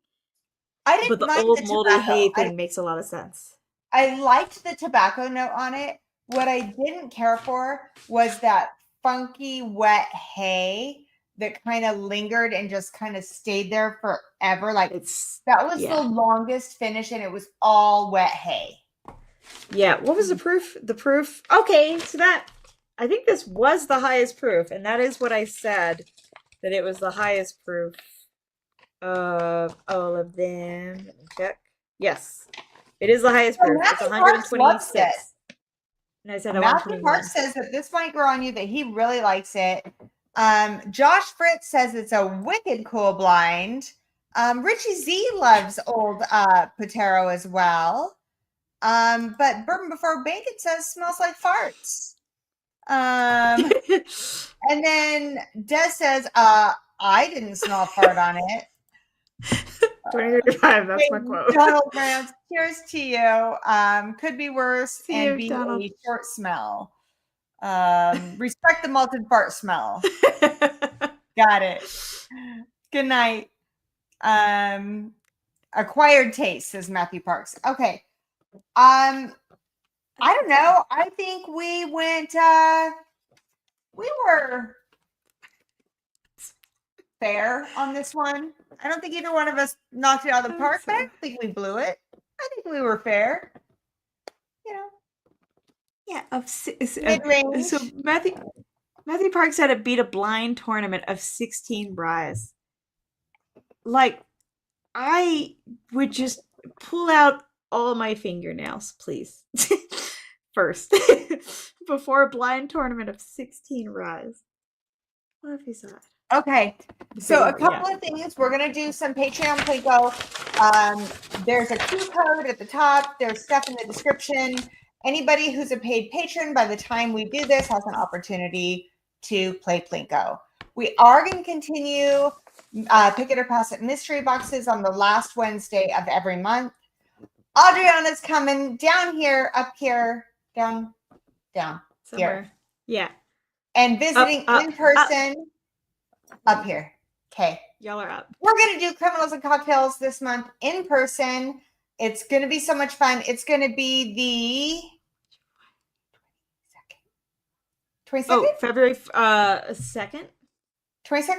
[SPEAKER 1] I didn't
[SPEAKER 2] But the
[SPEAKER 1] mind
[SPEAKER 2] old
[SPEAKER 1] the
[SPEAKER 2] moldy
[SPEAKER 1] tobacco.
[SPEAKER 2] hay thing makes a lot of sense.
[SPEAKER 1] I liked the tobacco note on it. What I didn't care for was that funky wet hay that kind of lingered and just kind of stayed there forever. Like that was the longest finish and it was all wet hay.
[SPEAKER 2] Yeah. What was the proof? The proof. Okay. So I think this was the highest proof. And that is what I said, that it was the highest proof of all of them. Let me check. Yes. It is the highest proof. It's 126. And I said
[SPEAKER 1] Matthew Park says that this might grow on you, that he really likes it. Josh Fritz says it's a wicked cool blind. Richie Z loves old Patero as well. But Bourbon Before Bacon says smells like farts. And then Des says, I didn't smell a fart on it.
[SPEAKER 2] 2035, that's my quote.
[SPEAKER 1] Donald Grant, cheers to you. Could be worse and be Donald. A short smell. Respect the malted fart smell. Got it. Good night. Acquired taste, says Matthew Parks. Okay. I don't know. I think we went we were fair on this one. I don't think either one of us knocked it out of the park, but I don't think we blew it. I think we were fair. You know.
[SPEAKER 2] Yeah, mid-range. So Matthew Park said it beat a blind tournament of 16 ryes. Like, I would just pull out all my fingernails, please. First. Before a blind tournament of 16 ryes. What if he saw it?
[SPEAKER 1] Okay, so a couple of things. We're going to do some Patreon Plinko. There's a Q code at the top. There's stuff in the description. Anybody who's a paid patron, by the time we do this, has an opportunity to play Plinko. We are going to continue Pick It or Pass It mystery boxes on the last Wednesday of every month. Adriana's coming down here, up here, down somewhere. Here.
[SPEAKER 2] Yeah.
[SPEAKER 1] And visiting in person. Up here. Okay.
[SPEAKER 2] Y'all are up.
[SPEAKER 1] We're going to do Criminals and Cocktails this month in person. It's going to be so much fun. It's going to be the 22nd?
[SPEAKER 2] Oh, February 2nd?
[SPEAKER 1] 22nd?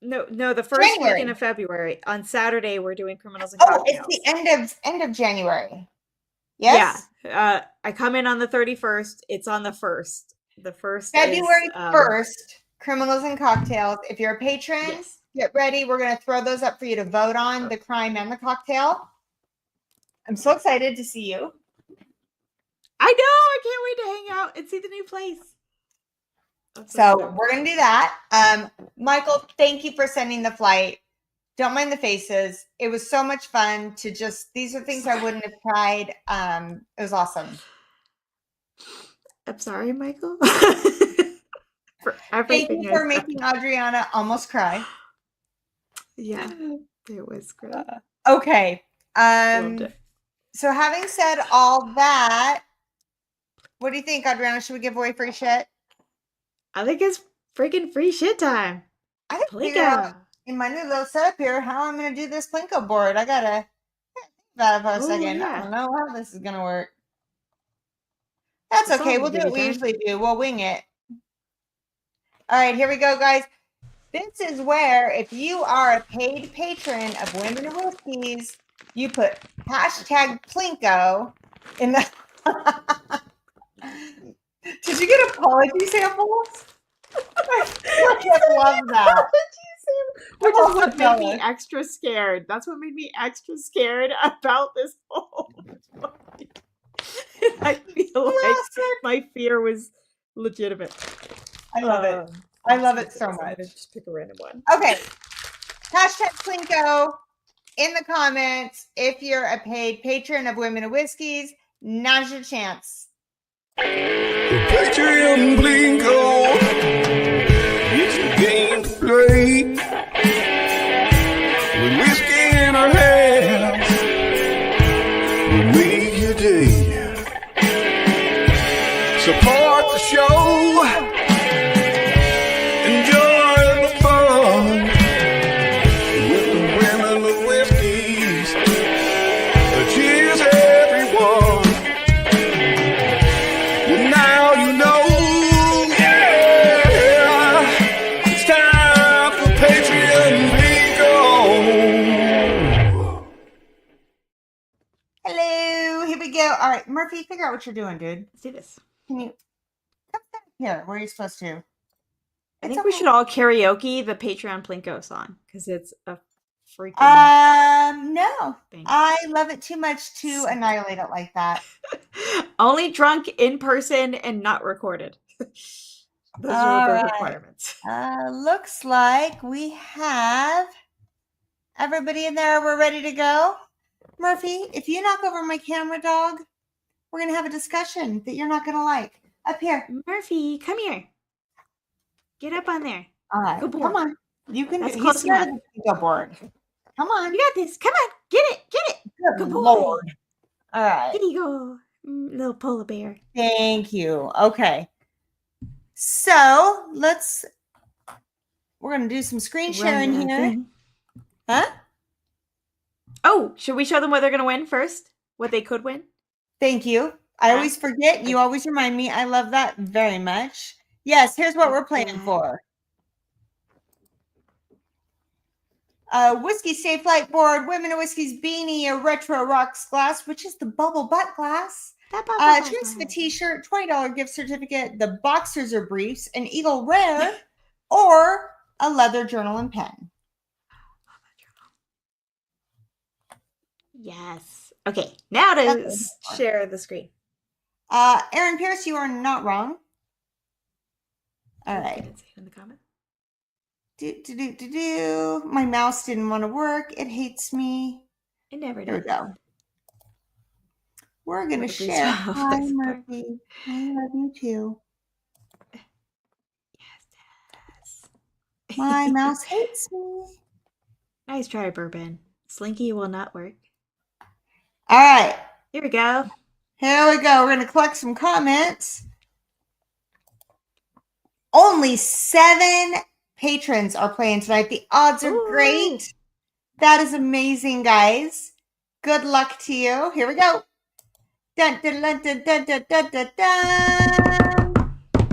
[SPEAKER 2] No, the first weekend of February. On Saturday, we're doing Criminals and Cocktails.
[SPEAKER 1] Oh, it's the end of January. Yes?
[SPEAKER 2] Yeah. I come in on the 31st. It's on the 1st. The 1st
[SPEAKER 1] February 1st. Criminals and Cocktails. If you're a patron, get ready. We're going to throw those up for you to vote on, the crime and the cocktail. I'm so excited to see you.
[SPEAKER 2] I know. I can't wait to hang out and see the new place.
[SPEAKER 1] So we're going to do that. Michael, thank you for sending the flight. Don't mind the faces. It was so much fun to just, these are things I wouldn't have tried. It was awesome.
[SPEAKER 2] I'm sorry, Michael.
[SPEAKER 1] For everything. Thank you for making Adriana almost cry.
[SPEAKER 2] Yeah, it was great.
[SPEAKER 1] Okay. So having said all that, what do you think, Adriana? Should we give away free shit?
[SPEAKER 2] I think it's freaking free shit time.
[SPEAKER 1] I have to figure out in my new little setup here how I'm going to do this Plinko board. I got to think about it for a second. Yeah. I don't know how this is going to work. That's okay. We'll do what we usually do. We'll wing it. All right, here we go, guys. This is where, if you are a paid patron of Women and Whiskeys, you put hashtag Plinko in the Did you get apology samples? I love that.
[SPEAKER 2] Which is what made me extra scared. That's what made me extra scared about this whole movie. I feel like my fear was legitimate.
[SPEAKER 1] I love it. I love it so much.
[SPEAKER 2] Just pick a random one.
[SPEAKER 1] Okay. Hashtag Plinko in the comments if you're a paid patron of Women of Whiskeys. Now's your chance.
[SPEAKER 3] Patron Plinko, it's a game to play. With whiskey in our hands, we'll make your day. Support the show, enjoy the fun with the Women of Whiskeys. Cheers, everyone. Now you know, yeah, it's time for Patreon Plinko.
[SPEAKER 1] Hello, here we go. All right, Murphy, figure out what you're doing, dude.
[SPEAKER 2] Let's do this.
[SPEAKER 1] Can you come down here where you're supposed to?
[SPEAKER 2] I think we should all karaoke the Patreon Plinko song because it's a freaking
[SPEAKER 1] no. Thing. I love it too much to annihilate it like that.
[SPEAKER 2] Only drunk in person and not recorded. Those are the requirements.
[SPEAKER 1] Looks like we have everybody in there. We're ready to go. Murphy, if you knock over my camera, dog, we're going to have a discussion that you're not going to like. Up here.
[SPEAKER 2] Murphy, come here. Get up on there.
[SPEAKER 1] All right. Come on. You can
[SPEAKER 2] That's close enough.
[SPEAKER 1] Go board. Come on.
[SPEAKER 2] You got this. Come on. Get it. Get it.
[SPEAKER 1] Good Lord. All right.
[SPEAKER 2] There you go. Little polar bear.
[SPEAKER 1] Thank you. Okay. So we're going to do some screen sharing here. Huh?
[SPEAKER 2] Oh, should we show them what they're going to win first? What they could win?
[SPEAKER 1] Thank you. I always forget. You always remind me. I love that very much. Yes, here's what we're playing for. Whiskey Safe Light Board, Women of Whiskey's beanie, a retro rocks glass, which is the bubble butt glass. Chance of a t-shirt, $20 gift certificate, the boxers or briefs, an Eagle Rare, or a leather journal and pen.
[SPEAKER 2] Yes. Okay, now to share the screen.
[SPEAKER 1] Aaron Pierce, you are not wrong. All right.
[SPEAKER 2] I didn't say it in the comments.
[SPEAKER 1] My mouse didn't want to work. It hates me.
[SPEAKER 2] It never does.
[SPEAKER 1] Here we go. We're going to share. Hi, Murphy. I love you too.
[SPEAKER 2] Yes.
[SPEAKER 1] My mouse hates me.
[SPEAKER 2] Nice try, Bourbon. Slinky will not work.
[SPEAKER 1] All right.
[SPEAKER 2] Here we go.
[SPEAKER 1] Here we go. We're going to collect some comments. Only 7 patrons are playing tonight. The odds are great. That is amazing, guys. Good luck to you. Here we go. Dun, dun, dun, dun, dun, dun, dun, dun, dun.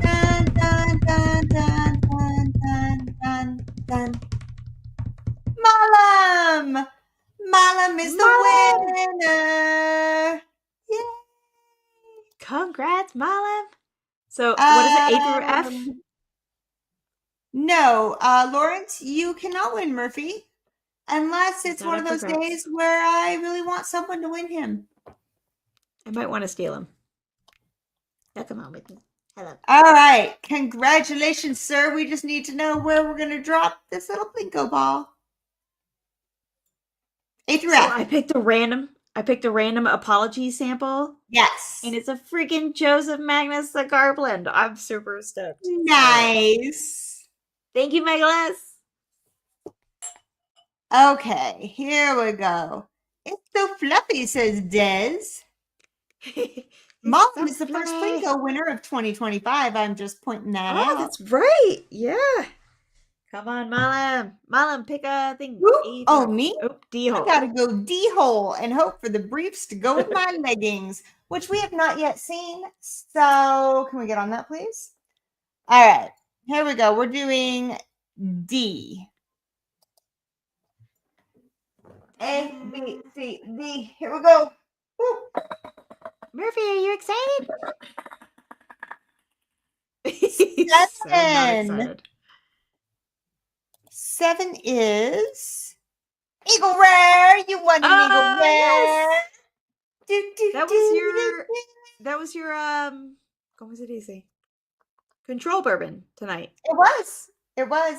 [SPEAKER 1] Dun, dun, dun, dun, dun, dun, dun. Malam! Malam is the winner. Yay!
[SPEAKER 2] Congrats, Malam. So what is it, A through F?
[SPEAKER 1] No, Lawrence, you cannot win Murphy unless it's one of those days where I really want someone to win him.
[SPEAKER 2] I might want to steal him. Yeah, come on with me. Hello.
[SPEAKER 1] All right. Congratulations, sir. We just need to know where we're going to drop this little Plinko ball. A through F.
[SPEAKER 2] I picked a random apology sample.
[SPEAKER 1] Yes.
[SPEAKER 2] And it's a freaking Joseph Magnus the Garblend. I'm super stoked.
[SPEAKER 1] Nice.
[SPEAKER 2] Thank you, Megalus.
[SPEAKER 1] Okay, here we go. It's so fluffy, says Des. Mom is the first Plinko winner of 2025. I'm just pointing that out.
[SPEAKER 2] Oh, that's right. Yeah. Come on, Malam. Malam, pick a thing.
[SPEAKER 1] Oh, me?
[SPEAKER 2] Oh, D-hole.
[SPEAKER 1] I gotta go D-hole and hope for the briefs to go with my leggings, which we have not yet seen. So can we get on that, please? All right. Here we go. We're doing D. A, B, C, D. Here we go. Woo.
[SPEAKER 2] Murphy, are you excited? He's so not
[SPEAKER 1] 7.
[SPEAKER 2] excited.
[SPEAKER 1] 7 is Eagle Rare. You won an Eagle Rare.
[SPEAKER 2] Yes.
[SPEAKER 1] That
[SPEAKER 2] was your ¿cómo se dice? Control bourbon tonight.
[SPEAKER 1] It was.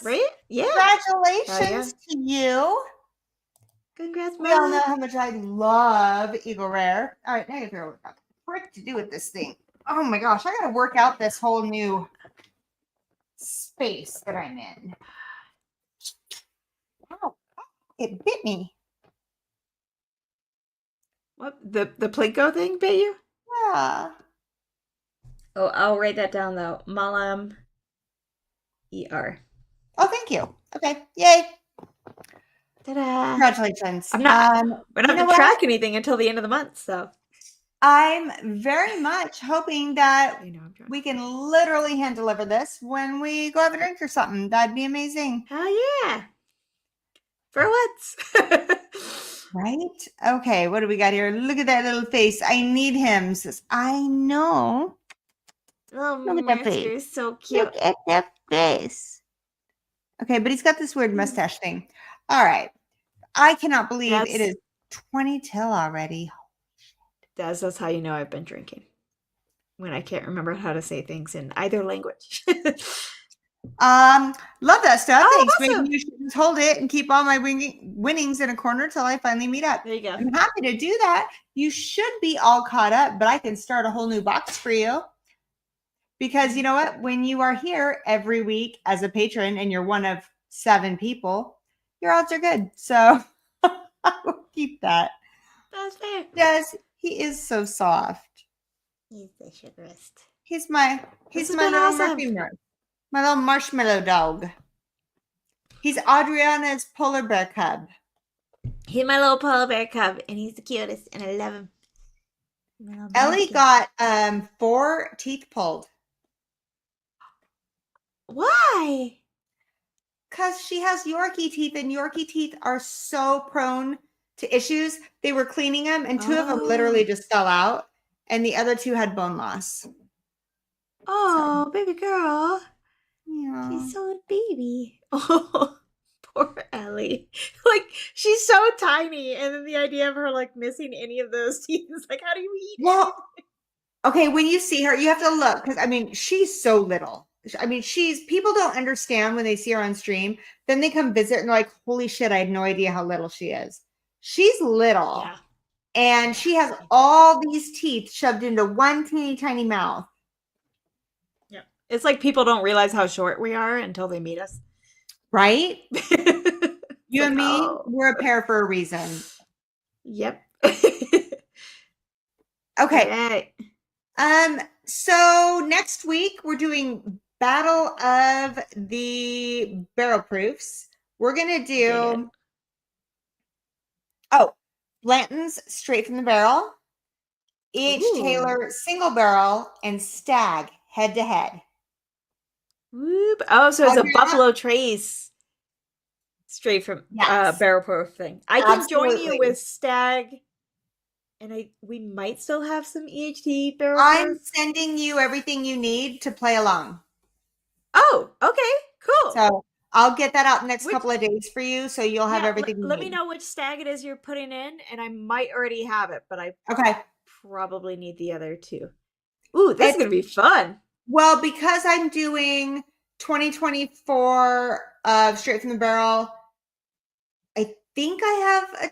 [SPEAKER 2] Right? Yeah.
[SPEAKER 1] Congratulations to you.
[SPEAKER 2] Congrats,
[SPEAKER 1] We all
[SPEAKER 2] Mom.
[SPEAKER 1] know how much I love Eagle Rare. All right, now you have to figure out what the frick to do with this thing. Oh my gosh, I gotta work out this whole new space that I'm in. Ow, it bit me.
[SPEAKER 2] What? The Plinko thing bit you?
[SPEAKER 1] Yeah.
[SPEAKER 2] Oh, I'll write that down though. Malam ER.
[SPEAKER 1] Oh, thank you. Okay. Yay.
[SPEAKER 2] Ta-da.
[SPEAKER 1] Congratulations.
[SPEAKER 2] We don't have to track anything until the end of the month, so
[SPEAKER 1] I'm very much hoping that we can literally hand deliver this when we go have a drink or something. That'd be amazing.
[SPEAKER 2] Hell yeah. For once.
[SPEAKER 1] Right? Okay, what do we got here? Look at that little face. I need him. Says, I know.
[SPEAKER 2] Oh,
[SPEAKER 1] Look at that face.
[SPEAKER 2] is so cute.
[SPEAKER 1] Look at that face. Okay, but he's got this weird mustache thing. All right. I cannot believe it is 20 till already.
[SPEAKER 2] That's how you know I've been drinking. When I can't remember how to say things in either language.
[SPEAKER 1] Love that stuff.
[SPEAKER 2] Oh,
[SPEAKER 1] Thanks.
[SPEAKER 2] awesome.
[SPEAKER 1] Maybe you should just hold it and keep all my winnings in a corner till I finally meet up.
[SPEAKER 2] There you go.
[SPEAKER 1] I'm happy to do that. You should be all caught up, but I can start a whole new box for you. Because you know what? When you are here every week as a patron and you're one of 7 people, your odds are good. So I will keep that.
[SPEAKER 2] That's fair.
[SPEAKER 1] Yes, he is so soft.
[SPEAKER 2] He's the sugarist.
[SPEAKER 1] He's my little awesome. My little marshmallow dog. He's Adriana's polar bear cub.
[SPEAKER 2] He's my little polar bear cub, and he's the cutest, and I love him.
[SPEAKER 1] Ellie got 4 teeth pulled.
[SPEAKER 2] Why?
[SPEAKER 1] Because she has Yorkie teeth, and Yorkie teeth are so prone to issues. They were cleaning them, and 2 of them literally just fell out, and the other 2 had bone loss.
[SPEAKER 2] Oh, so. Baby girl.
[SPEAKER 1] Yeah.
[SPEAKER 2] She's so a baby. Oh, poor Ellie. Like, she's so tiny, and then the idea of her, like, missing any of those teeth is like, how do you eat
[SPEAKER 1] it? Okay, when you see her, you have to look, because, I mean, she's so little. I mean, people don't understand when they see her on stream. Then they come visit, and they're like, holy shit, I had no idea how little she is. She's little.
[SPEAKER 2] Yeah.
[SPEAKER 1] And she has all these teeth shoved into one teeny tiny mouth.
[SPEAKER 2] Yeah. It's like people don't realize how short we are until they meet us.
[SPEAKER 1] Right? You and me, we're a pair for a reason.
[SPEAKER 2] Yep.
[SPEAKER 1] Okay.
[SPEAKER 2] Right.
[SPEAKER 1] So next week we're doing Battle of the Barrel Proofs. We're gonna do Blanton's straight from the barrel, E.H. Taylor single barrel, and Stag head to head.
[SPEAKER 2] Whoop. Oh, so it's a Buffalo Trace straight from barrel proof thing. I can join you with Stag, and we might still have some EHT barrel proof.
[SPEAKER 1] I'm sending you everything you need to play along.
[SPEAKER 2] Oh, okay, cool.
[SPEAKER 1] So I'll get that out the next couple of days for you, so you'll have everything you need.
[SPEAKER 2] Let me know which Stag it is you're putting in, and I might already have it, but I probably need the other 2. Ooh, this is going to be fun.
[SPEAKER 1] Well, because I'm doing 2024 straight from the barrel, I think I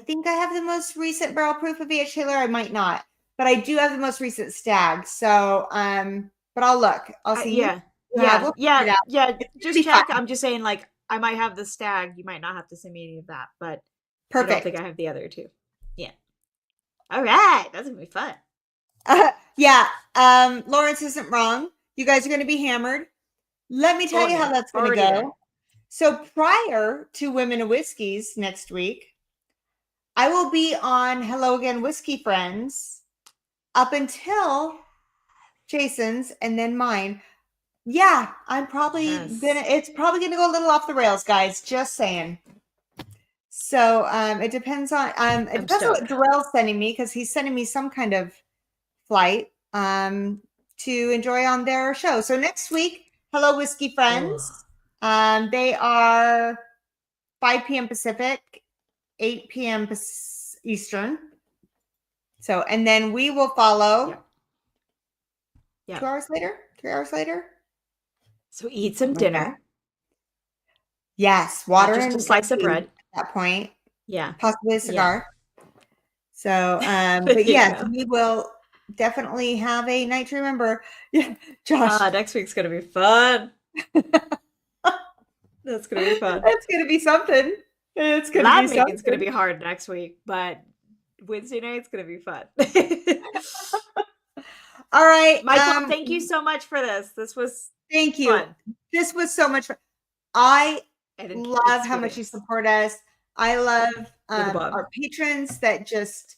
[SPEAKER 1] have the most recent barrel proof of E.H. Taylor. I might not, but I do have the most recent Stag. So, but I'll look. I'll see.
[SPEAKER 2] Yeah. Just check. I'm just saying, like, I might have the Stag. You might not have to send me any of that, but
[SPEAKER 1] perfect.
[SPEAKER 2] I don't think I have the other 2. Yeah. All right, that's gonna be fun.
[SPEAKER 1] Lawrence isn't wrong. You guys are going to be hammered. Let me tell you how that's going to go. There. So prior to Women of Whiskeys next week, I will be on Hello Again Whiskey Friends up until Jason's and then mine. Yeah, I'm probably it's probably gonna go a little off the rails, guys. Just saying. So it depends on what Darrell's sending me, because he's sending me some kind of flight to to enjoy on their show. So next week, Hello Whiskey Friends. They are 5 p.m. Pacific, 8 p.m. Eastern. So, and then we will follow 2 hours later, 3 hours later.
[SPEAKER 2] So eat some dinner.
[SPEAKER 1] Yes, water
[SPEAKER 2] and
[SPEAKER 1] and
[SPEAKER 2] a slice of bread.
[SPEAKER 1] At that point.
[SPEAKER 2] Yeah.
[SPEAKER 1] Possibly a cigar. So, but yes, we will definitely have a night to remember. Yeah, Josh.
[SPEAKER 2] Next week's going to be fun. That's going to be fun.
[SPEAKER 1] That's going to be something. It's going to be something.
[SPEAKER 2] It's going to be hard next week, but Wednesday night's going to be fun.
[SPEAKER 1] All right.
[SPEAKER 2] Michael, thank you so much for this. This was
[SPEAKER 1] Thank you.
[SPEAKER 2] fun.
[SPEAKER 1] This was so much fun. I love how much you support us. I love our patrons that just,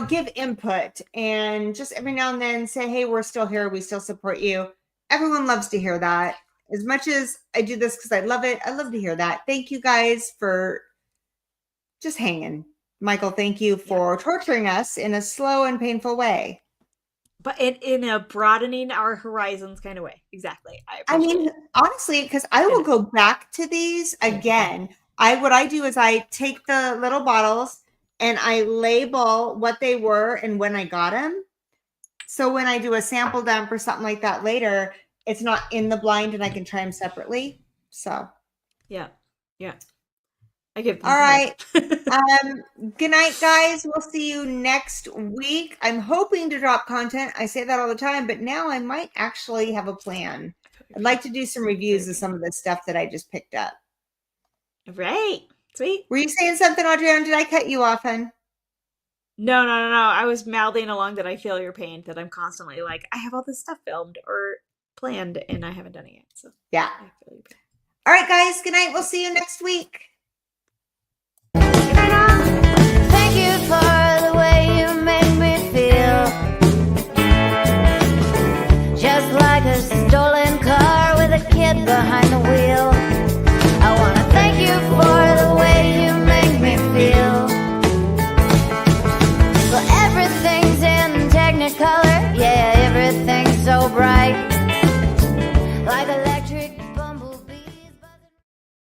[SPEAKER 1] give input and just every now and then say, hey, we're still here. We still support you. Everyone loves to hear that. As much as I do this because I love it, I love to hear that. Thank you guys for just hanging. Michael, thank you for torturing us in a slow and painful way.
[SPEAKER 2] But in a broadening our horizons kind of way. Exactly.
[SPEAKER 1] I mean, honestly, because I will go back to these again. What I do is I take the little bottles and I label what they were and when I got them. So when I do a sample dump or something like that later, it's not in the blind and I can try them separately. So
[SPEAKER 2] yeah. I give them
[SPEAKER 1] all right. Good night, guys. We'll see you next week. I'm hoping to drop content. I say that all the time, but now I might actually have a plan. I'd like to do some reviews of some of the stuff that I just picked up.
[SPEAKER 2] Right. Sweet.
[SPEAKER 1] Were you saying something, Adriana? Did I cut you off, hun?
[SPEAKER 2] No. I was mouthing along that I feel your pain, that I'm constantly like, I have all this stuff filmed or planned and I haven't done it yet. So
[SPEAKER 1] yeah.
[SPEAKER 2] I feel your pain.
[SPEAKER 1] All right, guys. Good night. We'll see you next week.
[SPEAKER 4] Thank you for